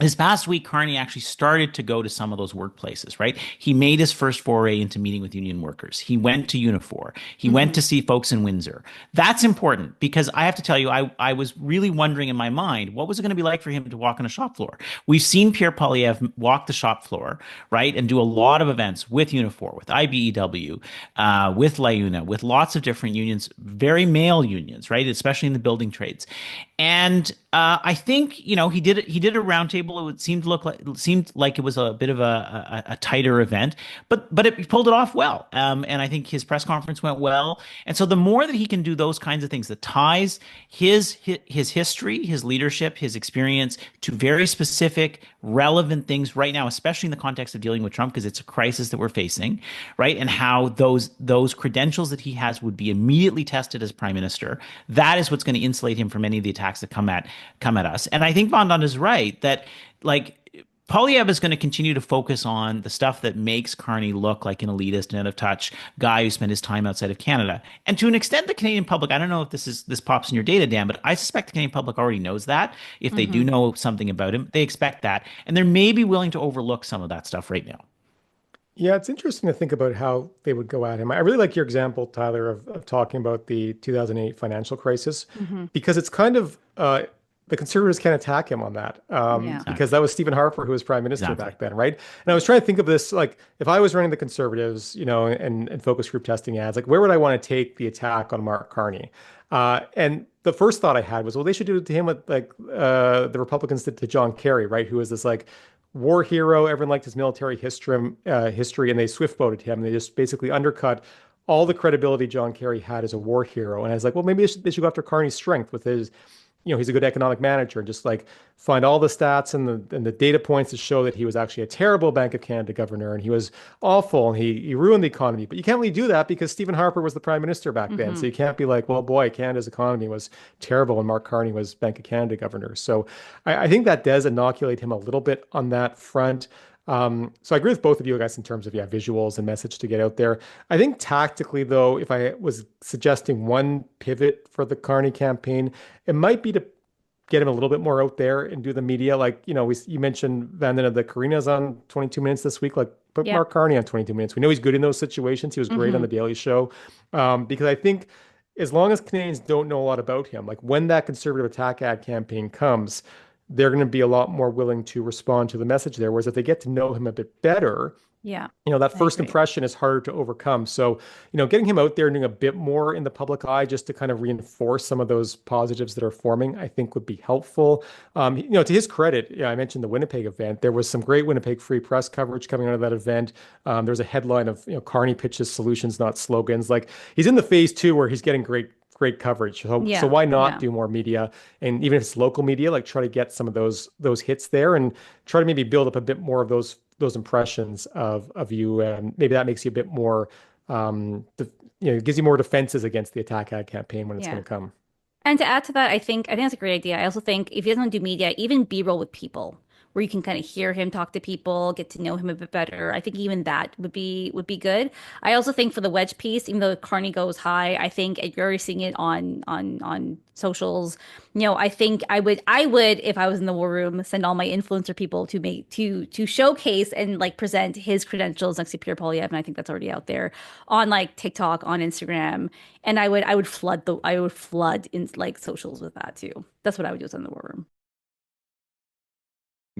this past week, Carney actually started to go to some of those workplaces, right? He made his first foray into meeting with union workers. He went to Unifor. He went to see folks in Windsor. That's important because I have to tell you, I was really wondering in my mind, what was it going to be like for him to walk on a shop floor? We've seen Pierre Poilievre walk the shop floor, right? And do a lot of events with Unifor, with IBEW, with LAUNA, with lots of different unions, very male unions, right? Especially in the building trades. And I think, he did a roundtable. It seemed like it was a bit of a tighter event, but he pulled it off well. And I think his press conference went well. And so the more that he can do those kinds of things that ties his history, his leadership, his experience to very specific, relevant things right now, especially in the context of dealing with Trump, because it's a crisis that we're facing, right? And how those credentials that he has would be immediately tested as prime minister. That is what's going to insulate him from any of the attacks that come at us. And I think Vandana is right that Poilievre is going to continue to focus on the stuff that makes Carney look like an elitist and out of touch guy who spent his time outside of Canada. And to an extent, the Canadian public, I don't know if this pops in your data, Dan, but I suspect the Canadian public already knows that. If they do know something about him, they expect that. And they're maybe willing to overlook some of that stuff right now. Yeah, it's interesting to think about how they would go at him. I really like your example, Tyler, of talking about the 2008 financial crisis, because it's kind of the Conservatives can't attack him on that because that was Stephen Harper who was prime minister back then, right? And I was trying to think of this, like, if I was running the Conservatives, and focus group testing ads, like, where would I want to take the attack on Mark Carney? And the first thought I had was, well, they should do it to him what the Republicans did to John Kerry, right? Who was this war hero. Everyone liked his military history, and they swift boated him. They just basically undercut all the credibility John Kerry had as a war hero. And I was like, well, maybe they should go after Carney's strength with his, he's a good economic manager, and just find all the stats and the data points to show that he was actually a terrible Bank of Canada governor and he was awful and he ruined the economy. But you can't really do that because Stephen Harper was the prime minister back then. So you can't be like, well, boy, Canada's economy was terrible and Mark Carney was Bank of Canada governor. So I think that does inoculate him a little bit on that front. So I agree with both of you guys in terms of visuals and message to get out there. I think tactically, though, if I was suggesting one pivot for the Carney campaign, it might be to get him a little bit more out there and do the media. You mentioned Vandana, the Karina's on 22 Minutes this week. Put Mark Carney on 22 Minutes. We know he's good in those situations. He was great on the Daily Show, because I think as long as Canadians don't know a lot about him, when that Conservative attack ad campaign comes, they're going to be a lot more willing to respond to the message there. Whereas if they get to know him a bit better, that first impression is harder to overcome. So, getting him out there and doing a bit more in the public eye just to kind of reinforce some of those positives that are forming, I think would be helpful. To his credit, I mentioned the Winnipeg event. There was some great Winnipeg Free Press coverage coming out of that event. There's a headline of, Carney pitches solutions, not slogans. He's in the phase 2 where he's getting great coverage. So why not do more media? And even if it's local media, try to get some of those hits there and try to maybe build up a bit more of those impressions of you. And maybe that makes you a bit more, gives you more defenses against the attack ad campaign when it's going to come. And to add to that, I think that's a great idea. I also think if he doesn't do media, even B-roll with people, where you can kind of hear him talk to people, get to know him a bit better. I think even that would be good. I also think for the wedge piece, even though Carney goes high, I think you're already seeing it on socials. I think I would if I was in the war room send all my influencer people to showcase and like present his credentials next to Pierre Poilievre, and I think that's already out there on like TikTok, on Instagram, and I would flood in like socials with that too. That's what I would do in the war room.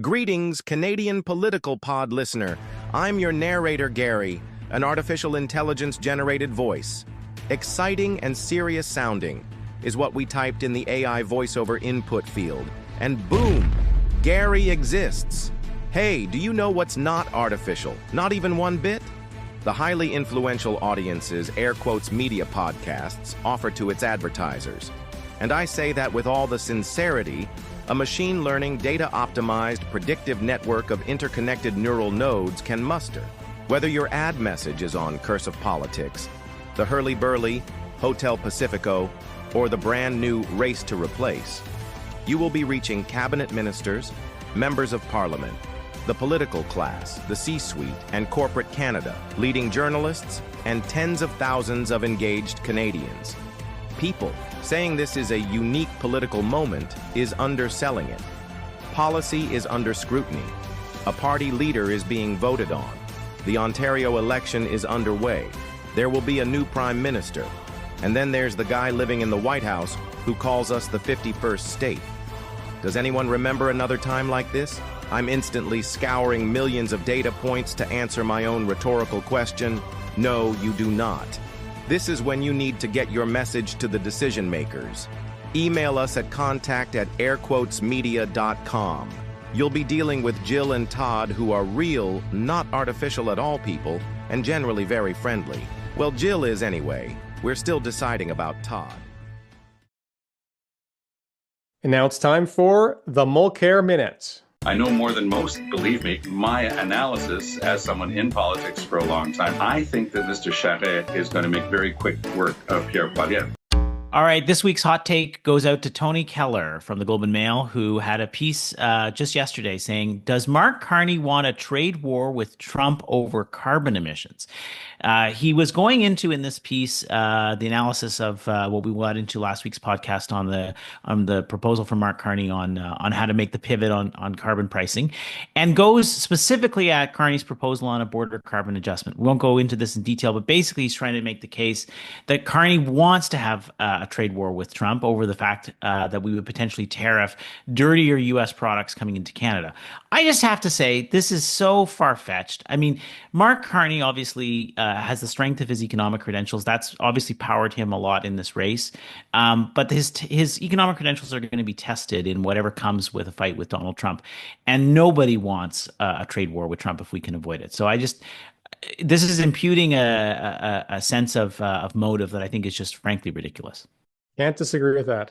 Greetings, Canadian Political Pod listener. I'm your narrator, Gary, an artificial intelligence-generated voice. Exciting and serious sounding is what we typed in the AI voiceover input field. And boom, Gary exists. Hey, do you know what's not artificial? Not even one bit? The highly influential audiences air quotes media podcasts offer to its advertisers. And I say that with all the sincerity a machine learning, data-optimized, predictive network of interconnected neural nodes can muster. Whether your ad message is on Curse of Politics, the Herle Burly, Hotel Pacifico, or the brand new Race to Replace, you will be reaching cabinet ministers, members of parliament, the political class, the C-suite, and corporate Canada, leading journalists, and tens of thousands of engaged Canadians. People saying this is a unique political moment is underselling it. Policy is under scrutiny. A party leader is being voted on. The Ontario election is underway. There will be a new prime minister. And then there's the guy living in the White House who calls us the 51st state. Does anyone remember another time like this? I'm instantly scouring millions of data points to answer my own rhetorical question. No, you do not. This is when you need to get your message to the decision makers. Email us at contact@airquotesmedia.com. You'll be dealing with Jill and Todd, who are real, not artificial at all people, and generally very friendly. Well, Jill is anyway. We're still deciding about Todd. And now it's time for the Mulcair Minute. I know more than most, believe me. My analysis as someone in politics for a long time, I think that Mr. Charest is going to make very quick work of Pierre Poilievre. All right, this week's hot take goes out to Tony Keller from the Globe and Mail, who had a piece just yesterday saying, does Mark Carney want a trade war with Trump over carbon emissions? He was going into in this piece the analysis of what we went into last week's podcast on the proposal from Mark Carney on how to make the pivot on carbon pricing, and goes specifically at Carney's proposal on a border carbon adjustment. We won't go into this in detail, but basically he's trying to make the case that Carney wants to have a trade war with Trump over the fact that we would potentially tariff dirtier U.S. products coming into Canada. I just have to say, this is so far-fetched. I mean, Mark Carney obviously has the strength of his economic credentials. That's obviously powered him a lot in this race. But his economic credentials are going to be tested in whatever comes with a fight with Donald Trump. And nobody wants a trade war with Trump if we can avoid it. So this is imputing a sense of motive that I think is just frankly ridiculous. Can't disagree with that.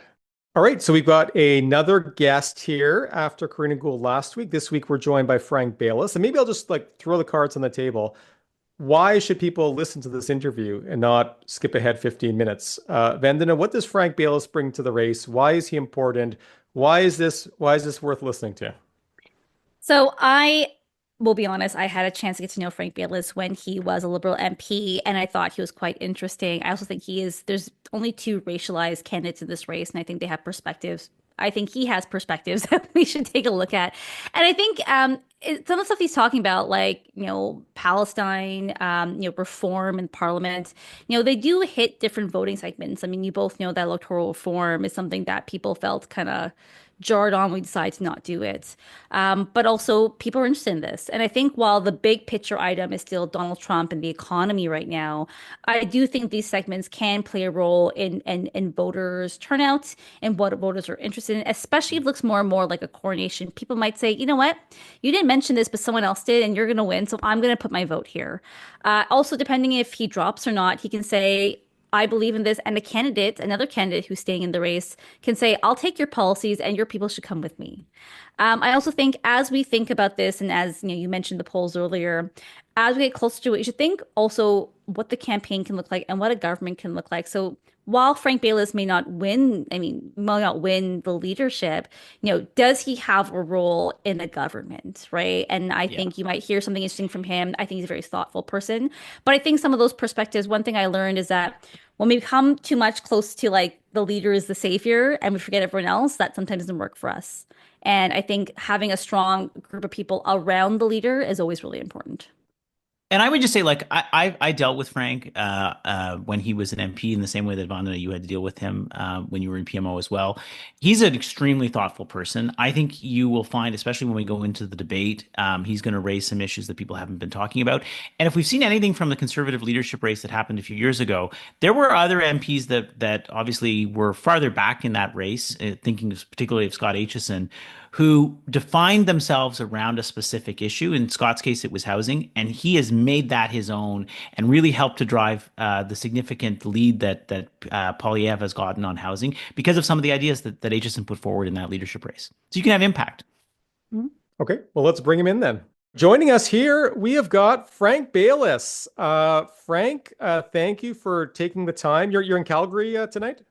All right, so we've got another guest here after Karina Gould last week. This week we're joined by Frank Baylis, and maybe I'll just throw the cards on the table. Why should people listen to this interview and not skip ahead 15 minutes? Vandana, what does Frank Baylis bring to the race? Why is he important? Why is this worth listening to? So I will be honest, I had a chance to get to know Frank Baylis when he was a Liberal MP, and I thought he was quite interesting. I also think there's only two racialized candidates in this race, and I think they have perspectives. I think he has perspectives that we should take a look at. And I think some of the stuff he's talking about, like, Palestine, reform in Parliament, they do hit different voting segments. I mean, you both know that electoral reform is something that people felt kind of jarred on, we decided to not do it. But also people are interested in this. And I think while the big picture item is still Donald Trump and the economy right now, I do think these segments can play a role in voters' turnout and what voters are interested in, especially if it looks more and more like a coronation. People might say, you know what, you didn't mention this, but someone else did, and you're going to win, so I'm going to put my vote here. Also, depending if he drops or not, he can say, I believe in this, and another candidate who's staying in the race can say, I'll take your policies and your people should come with me. I also think as we think about this, and as you mentioned the polls earlier, as we get closer to it, you should think also what the campaign can look like and what a government can look like. So while Frank Baylis may not win, may not win the leadership, does he have a role in the government, right? And I Yeah. think you might hear something interesting from him. I think he's a very thoughtful person. But I think some of those perspectives, one thing I learned is that when we become too much close to like the leader is the savior and we forget everyone else, that sometimes doesn't work for us. And I think having a strong group of people around the leader is always really important. And I would just say, like, I dealt with Frank when he was an MP in the same way that Vandana, you had to deal with him when you were in PMO as well. He's an extremely thoughtful person. I think you will find, especially when we go into the debate, he's going to raise some issues that people haven't been talking about. And if we've seen anything from the Conservative leadership race that happened a few years ago, there were other MPs that obviously were farther back in that race, thinking particularly of Scott Aitchison, who defined themselves around a specific issue. In Scott's case, it was housing, and he has made that his own and really helped to drive the significant lead that Poilievre has gotten on housing because of some of the ideas that Aitchison put forward in that leadership race. So you can have impact. Okay, well, let's bring him in then. Joining us here, we have got Frank Baylis. Frank, thank you for taking the time. You're in Calgary tonight?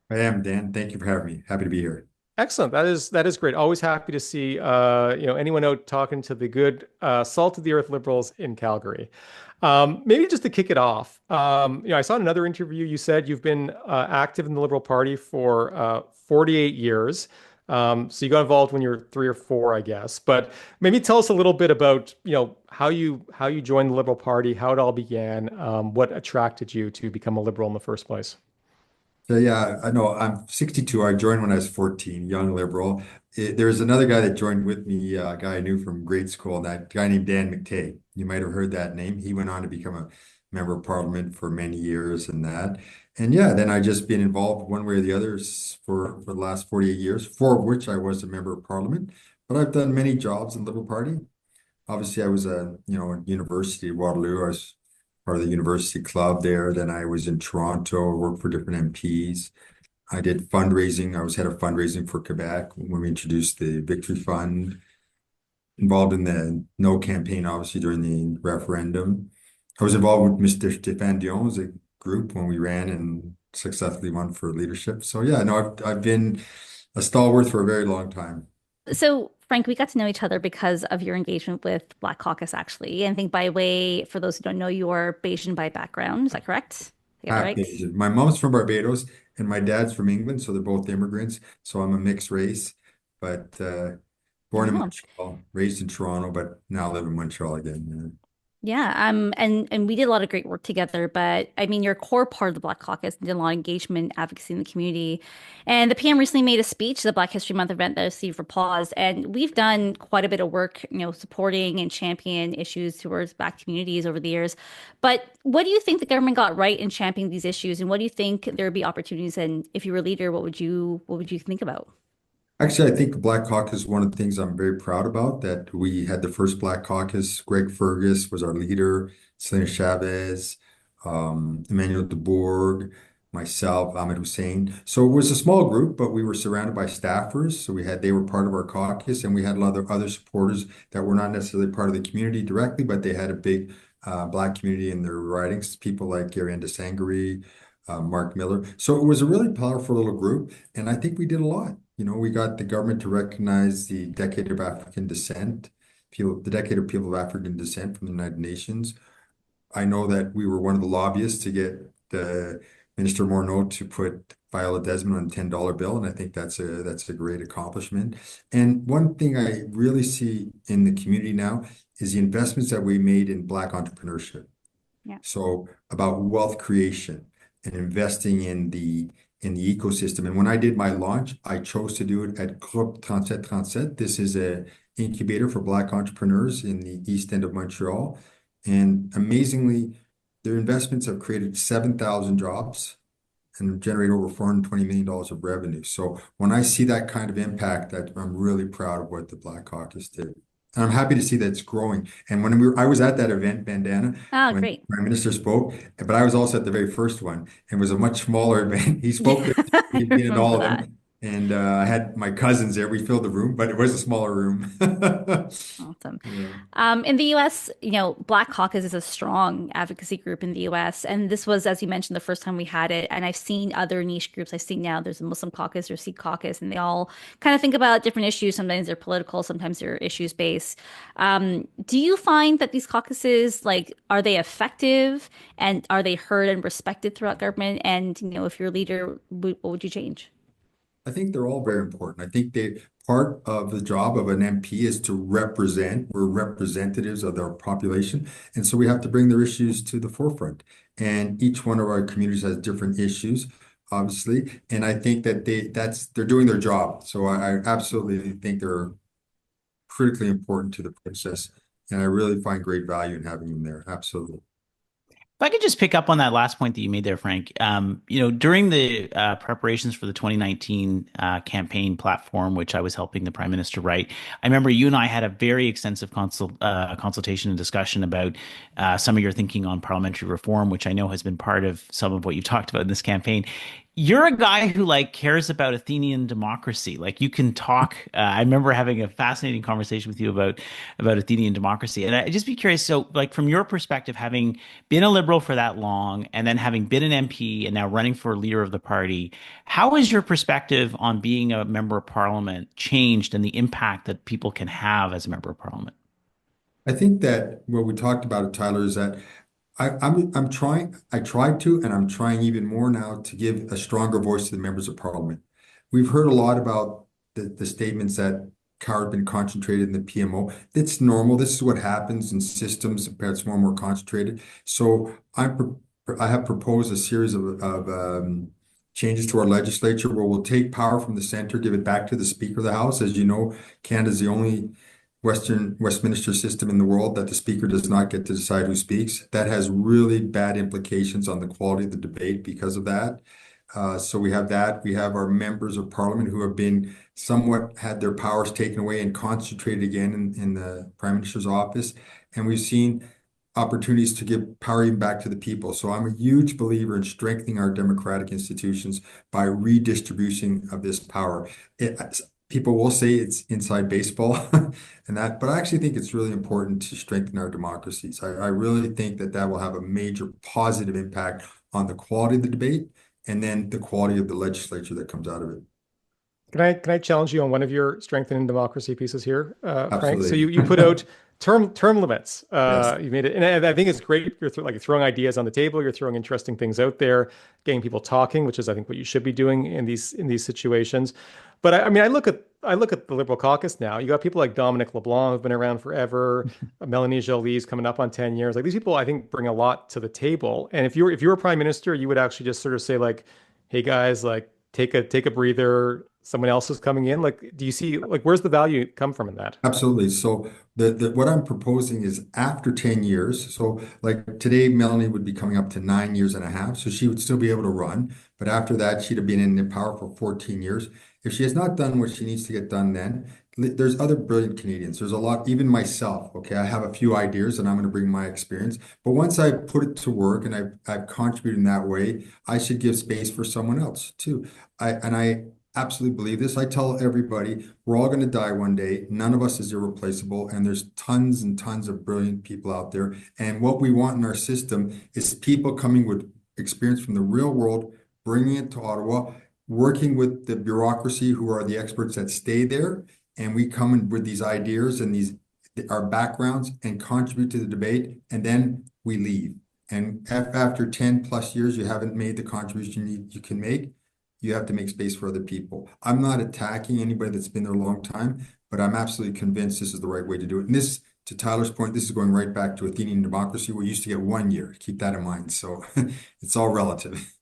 I am, Dan. Thank you for having me. Happy to be here. Excellent. That is great. Always happy to see anyone out talking to the good salt of the earth liberals in Calgary. Maybe just to kick it off, I saw in another interview you said you've been active in the Liberal Party for 48 years. So you got involved when you were 3 or 4, I guess. But maybe tell us a little bit about how you joined the Liberal Party, how it all began, what attracted you to become a Liberal in the first place. So yeah, I know I'm 62. I joined when I was 14, young liberal. There's another guy that joined with me, a guy I knew from grade school, and that guy named Dan McTay. You might have heard that name. He went on to become a member of parliament for many years and that. And yeah, then I just been involved one way or the other for the last 48 years, 4 of which I was a member of parliament. But I've done many jobs in the Liberal Party. Obviously, I was at University of Waterloo. I was part of the university club there. Then I was in Toronto, worked for different MPs. I did fundraising. I was head of fundraising for Quebec when we introduced the Victory Fund, involved in the No campaign, obviously, during the referendum. I was involved with Mr. Stéphane Dion's group when we ran and successfully won for leadership. So yeah, no, I've been a stalwart for a very long time. So, Frank, we got to know each other because of your engagement with Black Caucus, actually. And I think for those who don't know, you're Bayesian by background. Is that correct? Half Right? Asian. My mom's from Barbados and my dad's from England, so they're both immigrants. So I'm a mixed race, but born in Montreal, raised in Toronto, but now live in Montreal again. Yeah, and we did a lot of great work together, but I mean, you're a core part of the Black Caucus, did a lot of engagement, advocacy in the community. And the PM recently made a speech, the Black History Month event that received applause. And we've done quite a bit of work, supporting and champion issues towards Black communities over the years. But what do you think the government got right in championing these issues? And what do you think there would be opportunities? And if you were a leader, what would you think about? Actually, I think the Black Caucus is one of the things I'm very proud about, that we had the first Black Caucus. Greg Fergus was our leader, Selena Chavez, Emmanuel Dubourg, myself, Ahmed Hussein. So it was a small group, but we were surrounded by staffers. So they were part of our caucus, and we had a lot of other supporters that were not necessarily part of the community directly, but they had a big Black community in their ridings, people like Gary Ndesangari, Mark Miller. So it was a really powerful little group, and I think we did a lot. We got the government to recognize the Decade of African Descent, the Decade of People of African Descent from the United Nations. I know that we were one of the lobbyists to get the Minister Morneau to put Viola Desmond on a $10 bill, and I think that's a great accomplishment. And one thing I really see in the community now is the investments that we made in Black entrepreneurship. Yeah. So about wealth creation and investing in the ecosystem. And when I did my launch, I chose to do it at Groupe 3737. This is an incubator for Black entrepreneurs in the east end of Montreal. And amazingly, their investments have created 7,000 jobs and generate over $420 million of revenue. So when I see that kind of impact, I'm really proud of what the Black Caucus did. And I'm happy to see that it's growing. And when I was at that event, Vandana, when great. Prime Minister spoke, but I was also at the very first one, and it was a much smaller event. He spoke there, he'd been in all of them. And I had my cousins there. We filled the room, but it was a smaller room. Awesome. Yeah. In the US, Black Caucus is a strong advocacy group in the US. And this was, as you mentioned, the first time we had it. And I've seen other niche groups. I've seen now there's a Muslim caucus or Sikh caucus, and they all kind of think about different issues. Sometimes they're political, sometimes they're issues based. Do you find that these caucuses, like, are they effective and are they heard and respected throughout government? And, if you're a leader, what would you change? I think they're all very important. I think they part of the job of an MP is to represent. We're representatives of our population, and so we have to bring their issues to the forefront. And each one of our communities has different issues, obviously. And I think that they're doing their job. So I absolutely think they're critically important to the process, and I really find great value in having them there. Absolutely. If I could just pick up on that last point that you made there, Frank, during the preparations for the 2019 campaign platform, which I was helping the Prime Minister write, I remember you and I had a very extensive consultation and discussion about some of your thinking on parliamentary reform, which I know has been part of some of what you've talked about in this campaign. You're a guy who cares about Athenian democracy. You can talk. I remember having a fascinating conversation with you about Athenian democracy, and I'd just be curious. So, from your perspective, having been a liberal for that long, and then having been an MP and now running for leader of the party, how has your perspective on being a member of parliament changed, and the impact that people can have as a member of parliament? I think that what we talked about it, Tyler, is that I'm trying, I tried to, and I'm trying even more now to give a stronger voice to the members of parliament. We've heard a lot about the statements that power has been concentrated in the PMO. It's normal. This is what happens in systems. It's more and more concentrated. So I have proposed a series of changes to our legislature where we'll take power from the center, give it back to the Speaker of the House. As you know, Canada is the only Westminster system in the world that the speaker does not get to decide who speaks. That has really bad implications on the quality of the debate because of that. So we have that. We have our members of parliament who have been somewhat had their powers taken away and concentrated again in the Prime Minister's office. And we've seen opportunities to give power even back to the people. So I'm a huge believer in strengthening our democratic institutions by redistribution of this power. People will say it's inside baseball and that, but I actually think it's really important to strengthen our democracies. I really think that will have a major positive impact on the quality of the debate and then the quality of the legislature that comes out of it. Can I challenge you on one of your strengthening democracy pieces here, Frank? Absolutely. So you put out term limits. Yes. You made it, and I think it's great. You're throwing ideas on the table. You're throwing interesting things out there, getting people talking, which is I think what you should be doing in these situations. But I mean, I look at the Liberal caucus now. You got people like Dominic LeBlanc who've been around forever. Melanie Joly's coming up on 10 years. These people, I think, bring a lot to the table. And if you were prime minister, you would actually just sort of say "Hey guys, take a breather. Someone else is coming in." Do you see where's the value come from in that? Absolutely. So what I'm proposing is after 10 years. So today, Melanie would be coming up to 9 years and a half. So she would still be able to run. But after that, she'd have been in power for 14 years. If she has not done what she needs to get done, then there's other brilliant Canadians. There's a lot, even myself. Okay. I have a few ideas and I'm going to bring my experience. But once I put it to work and I've contributed in that way, I should give space for someone else too. I absolutely believe this. I tell everybody, we're all going to die one day. None of us is irreplaceable. And there's tons and tons of brilliant people out there. And what we want in our system is people coming with experience from the real world, bringing it to Ottawa, working with the bureaucracy who are the experts that stay there. And we come in with these ideas and our backgrounds and contribute to the debate. And then we leave. And after 10 plus years, you haven't made the contribution you can make. You have to make space for other people. I'm not attacking anybody that's been there a long time, but I'm absolutely convinced this is the right way to do it. And this, to Tyler's point, this is going right back to Athenian democracy. We used to get 1 year. Keep that in mind. So it's all relative.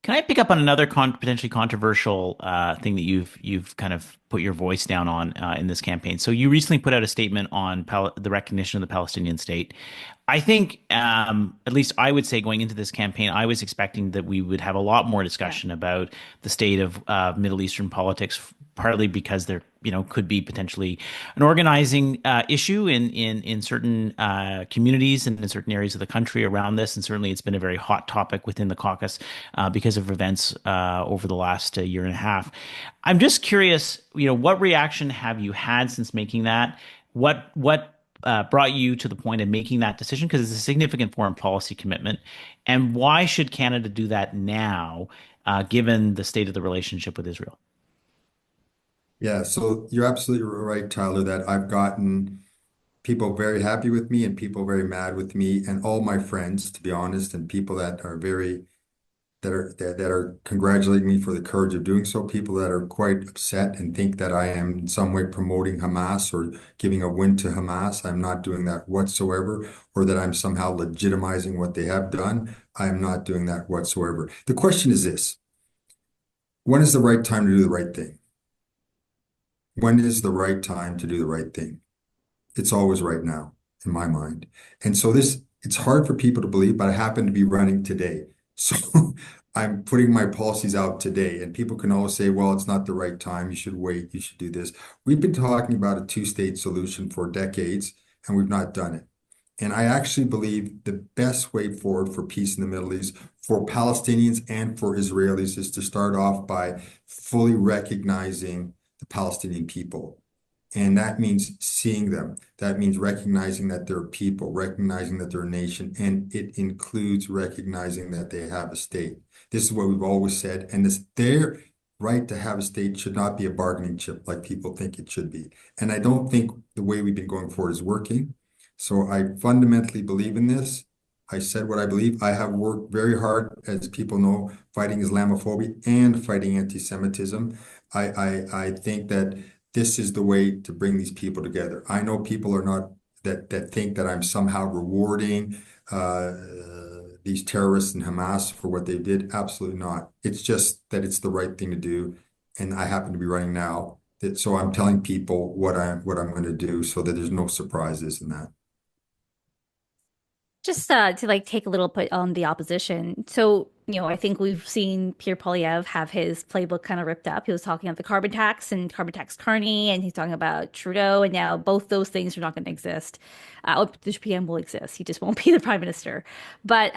Can I pick up on another potentially controversial thing that you've kind of put your voice down on in this campaign? So you recently put out a statement on the recognition of the Palestinian state. I think, at least I would say going into this campaign, I was expecting that we would have a lot more discussion about the state of Middle Eastern politics, partly because there, could be potentially an organizing issue in certain communities and in certain areas of the country around this. And certainly it's been a very hot topic within the caucus because of events over the last year and a half. I'm just curious, what reaction have you had since making that? What brought you to the point of making that decision? Because it's a significant foreign policy commitment. And why should Canada do that now, given the state of the relationship with Israel? Yeah, so you're absolutely right, Tyler, that I've gotten people very happy with me and people very mad with me, and all my friends, to be honest, and people that are congratulating me for the courage of doing so, people that are quite upset and think that I am in some way promoting Hamas or giving a win to Hamas. I'm not doing that whatsoever, or that I'm somehow legitimizing what they have done. I am not doing that whatsoever. The question is this: when is the right time to do the right thing? When is the right time to do the right thing? It's always right now, in my mind. And so it's hard for people to believe, but I happen to be running today. So I'm putting my policies out today, and people can always say, well, it's not the right time. You should wait. You should do this. We've been talking about a two-state solution for decades, and we've not done it. And I actually believe the best way forward for peace in the Middle East, for Palestinians and for Israelis, is to start off by fully recognizing the Palestinian people. And that means seeing them. That means recognizing that they're people, recognizing that they're a nation, and it includes recognizing that they have a state. This is what we've always said, and their right to have a state should not be a bargaining chip like people think it should be. And I don't think the way we've been going forward is working. So I fundamentally believe in this. I said what I believe. I have worked very hard, as people know, fighting Islamophobia and fighting anti-Semitism. I think that this is the way to bring these people together. I know people are not that think that I'm somehow rewarding these terrorists and Hamas for what they did. Absolutely not. It's just that it's the right thing to do, and I happen to be running now. So I'm telling people what I'm going to do, so that there's no surprises in that. Just to take a little put on the opposition. So, I think we've seen Pierre Poilievre have his playbook kind of ripped up. He was talking about the carbon tax and carbon tax Carney, and he's talking about Trudeau, and now both those things are not going to exist. The PM will exist. He just won't be the prime minister. But,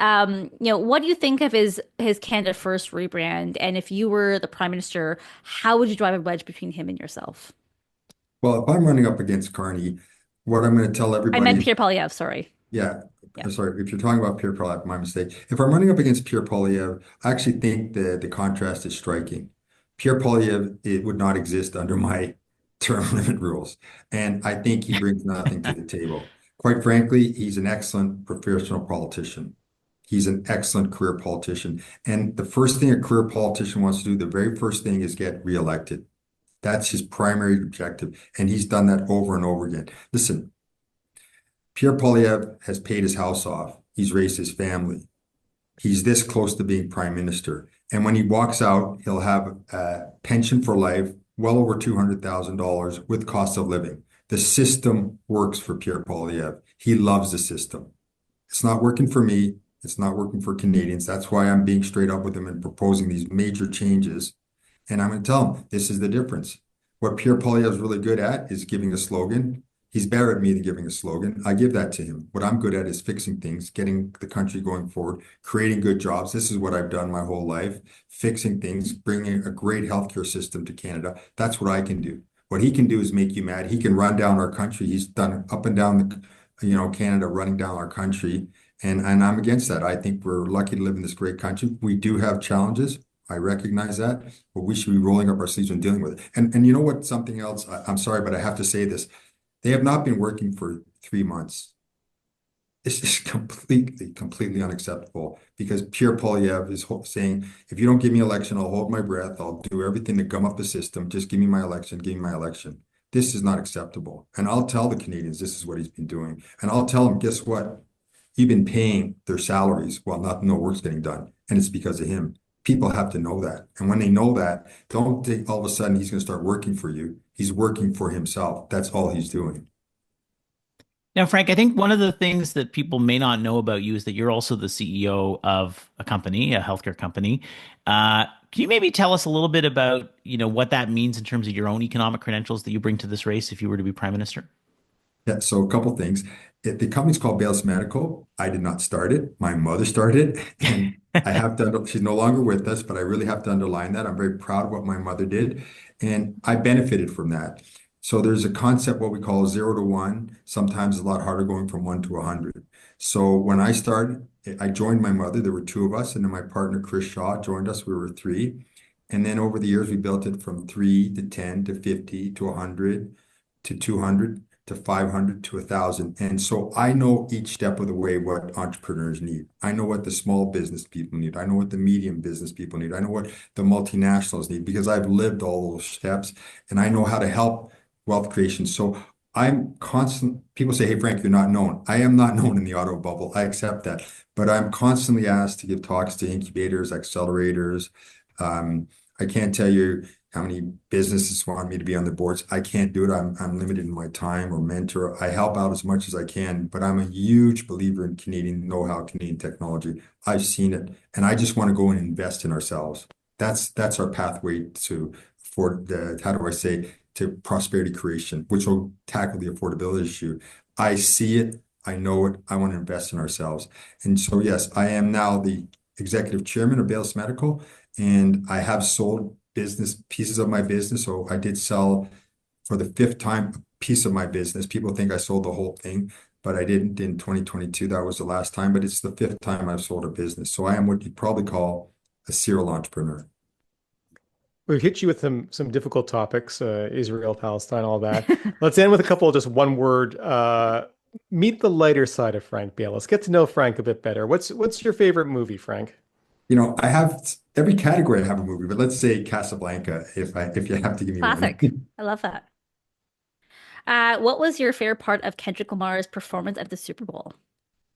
what do you think of his Canada First rebrand? And if you were the prime minister, how would you drive a wedge between him and yourself? Well, if I'm running up against Carney, what I'm going to tell everybody— I meant Pierre Poilievre, sorry. Yeah. Sorry, if you're talking about Pierre Poilievre, my mistake. If I'm running up against Pierre Poilievre, I actually think the contrast is striking. Pierre Poilievre, it would not exist under my term limit rules. And I think he brings nothing to the table. Quite frankly, he's an excellent professional politician. He's an excellent career politician. And the first thing a career politician wants to do, the very first thing, is get reelected. That's his primary objective. And he's done that over and over again. Listen, Pierre Poilievre has paid his house off. He's raised his family. He's this close to being prime minister. And when he walks out, he'll have a pension for life, well over $200,000 with cost of living. The system works for Pierre Poilievre. He loves the system. It's not working for me. It's not working for Canadians. That's why I'm being straight up with him and proposing these major changes. And I'm going to tell him, this is the difference. What Pierre Poilievre is really good at is giving a slogan. He's better at me than giving a slogan. I give that to him. What I'm good at is fixing things, getting the country going forward, creating good jobs. This is what I've done my whole life, fixing things, bringing a great healthcare system to Canada. That's what I can do. What he can do is make you mad. He can run down our country. He's done up and down Canada, running down our country. And I'm against that. I think we're lucky to live in this great country. We do have challenges. I recognize that, but we should be rolling up our sleeves and dealing with it. And you know what? Something else, I'm sorry, but I have to say this. They have not been working for 3 months. This is completely unacceptable, because Pierre Poilievre is saying, if you don't give me election, I'll hold my breath. I'll do everything to gum up the system. Just give me my election. Give me my election. This is not acceptable. And I'll tell the Canadians this is what he's been doing. And I'll tell them, guess what? You've been paying their salaries while no work's getting done. And it's because of him. People have to know that. And when they know that, don't think all of a sudden he's going to start working for you. He's working for himself. That's all he's doing. Now, Frank, I think one of the things that people may not know about you is that you're also the CEO of a company, a healthcare company. Can you maybe tell us a little bit about, what that means in terms of your own economic credentials that you bring to this race if you were to be prime minister? Yeah, so a couple things. The company's called Baylis Medical. I did not start it. My mother started it, and I have to, she's no longer with us, but I really have to underline that. I'm very proud of what my mother did, and I benefited from that. So there's a concept, what we call 0 to 1. Sometimes it's a lot harder going from 1 to 100. So when I started, I joined my mother. There were two of us, and then my partner, Chris Shaw, joined us. We were three. And then over the years, we built it from 3 to 10 to 50 to 100 to 200 to 500 to 1,000. And so I know each step of the way what entrepreneurs need. I know what the small business people need. I know what the medium business people need. I know what the multinationals need because I've lived all those steps and I know how to help wealth creation. So I'm constant. People say, hey, Frank, you're not known. I am not known in the auto bubble. I accept that. But I'm constantly asked to give talks to incubators, accelerators. I can't tell you how many businesses want me to be on the boards. I can't do it. I'm limited in my time or mentor. I help out as much as I can, but I'm a huge believer in Canadian know-how, Canadian technology. I've seen it, and I just want to go and invest in ourselves. That's our pathway to to prosperity creation, which will tackle the affordability issue. I see it. I know it. I want to invest in ourselves. And so, yes, I am now the executive chairman of Baylis Medical, and I have sold pieces of my business. So I did sell for the 5th time a piece of my business. People think I sold the whole thing, but I didn't in 2022. That was the last time, but it's the 5th time I've sold a business. So I am what you'd probably call a serial entrepreneur. We've hit you with some difficult topics, Israel, Palestine, all that. Let's end with a couple of just one word. Meet the lighter side of Frank Baylis. Get to know Frank a bit better. What's your favorite movie, Frank? I have every category. I have a movie, but let's say Casablanca. If you have to give me Classic. one. I love that. What was your favorite part of Kendrick Lamar's performance at the Super Bowl?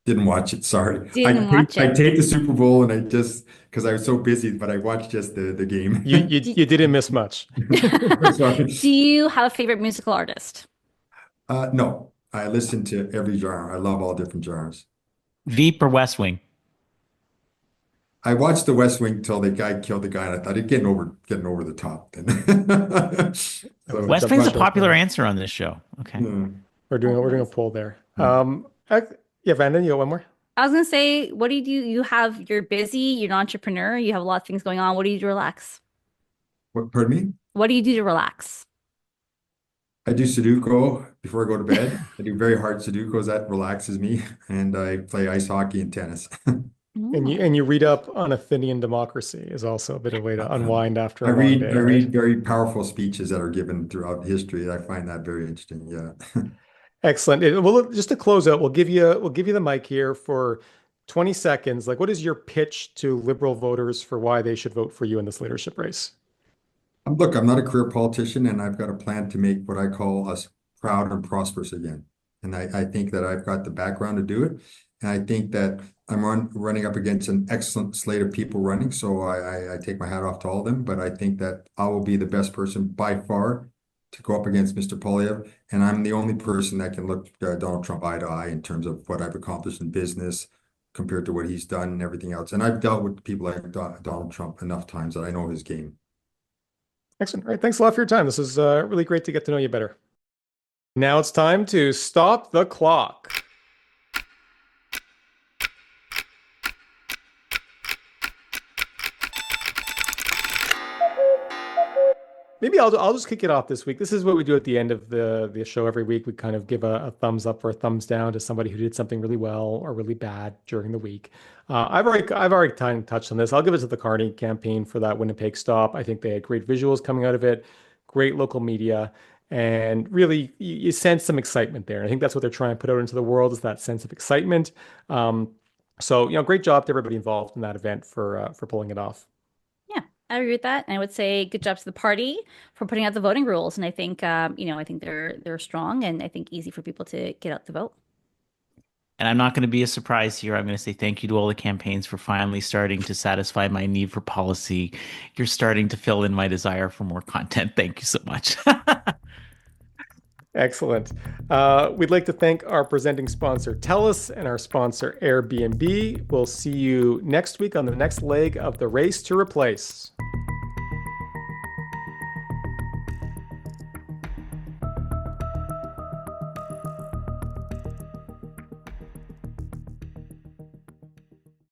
Didn't watch it. Sorry. Didn't watch it. I take the Super Bowl and because I was so busy, but I watched just the game. You didn't miss much. Sorry. Do you have a favorite musical artist? No, I listen to every genre. I love all different genres. Veep or West Wing? I watched The West Wing till the guy killed the guy, and I thought it getting over the top. Then West Wing's a popular answer on this show. Okay. We're doing a poll there. Yeah, Vandana, you got one more? I was gonna say, what do you do? You're busy, you're an entrepreneur, you have a lot of things going on. What do you do to relax? What, pardon me? What do you do to relax? I do Sudoku before I go to bed. I do very hard Sudokus. That relaxes me. And I play ice hockey and tennis. And you read up on Athenian democracy is also a bit of a way to unwind after a long day. I read very powerful speeches that are given throughout history. I find that very interesting. Yeah. Excellent. Well, just to close out, we'll give you the mic here for 20 seconds. Like, what is your pitch to Liberal voters for why they should vote for you in this leadership race? Look, I'm not a career politician, and I've got a plan to make what I call us proud and prosperous again. And I think that I've got the background to do it. And I think that I'm running up against an excellent slate of people running. So I take my hat off to all of them. But I think that I will be the best person by far to go up against Mr. Poilievre. And I'm the only person that can look Donald Trump eye to eye in terms of what I've accomplished in business compared to what he's done and everything else. And I've dealt with people like Donald Trump enough times that I know his game. Excellent. All right. Thanks a lot for your time. This is really great to get to know you better. Now it's time to stop the clock. Maybe I'll just kick it off this week. This is what we do at the end of the show every week. We kind of give a thumbs up or a thumbs down to somebody who did something really well or really bad during the week. I've already kind of touched on this. I'll give it to the Carney campaign for that Winnipeg stop. I think they had great visuals coming out of it, great local media, and really you sense some excitement there. And I think that's what they're trying to put out into the world is that sense of excitement. So great job to everybody involved in that event for pulling it off. I agree with that. And I would say good job to the party for putting out the voting rules. And I think, I think they're strong and I think easy for people to get out to vote. And I'm not going to be a surprise here. I'm going to say thank you to all the campaigns for finally starting to satisfy my need for policy. You're starting to fill in my desire for more content. Thank you so much. Excellent. We'd like to thank our presenting sponsor, Telus, and our sponsor, Airbnb. We'll see you next week on the next leg of the race to replace.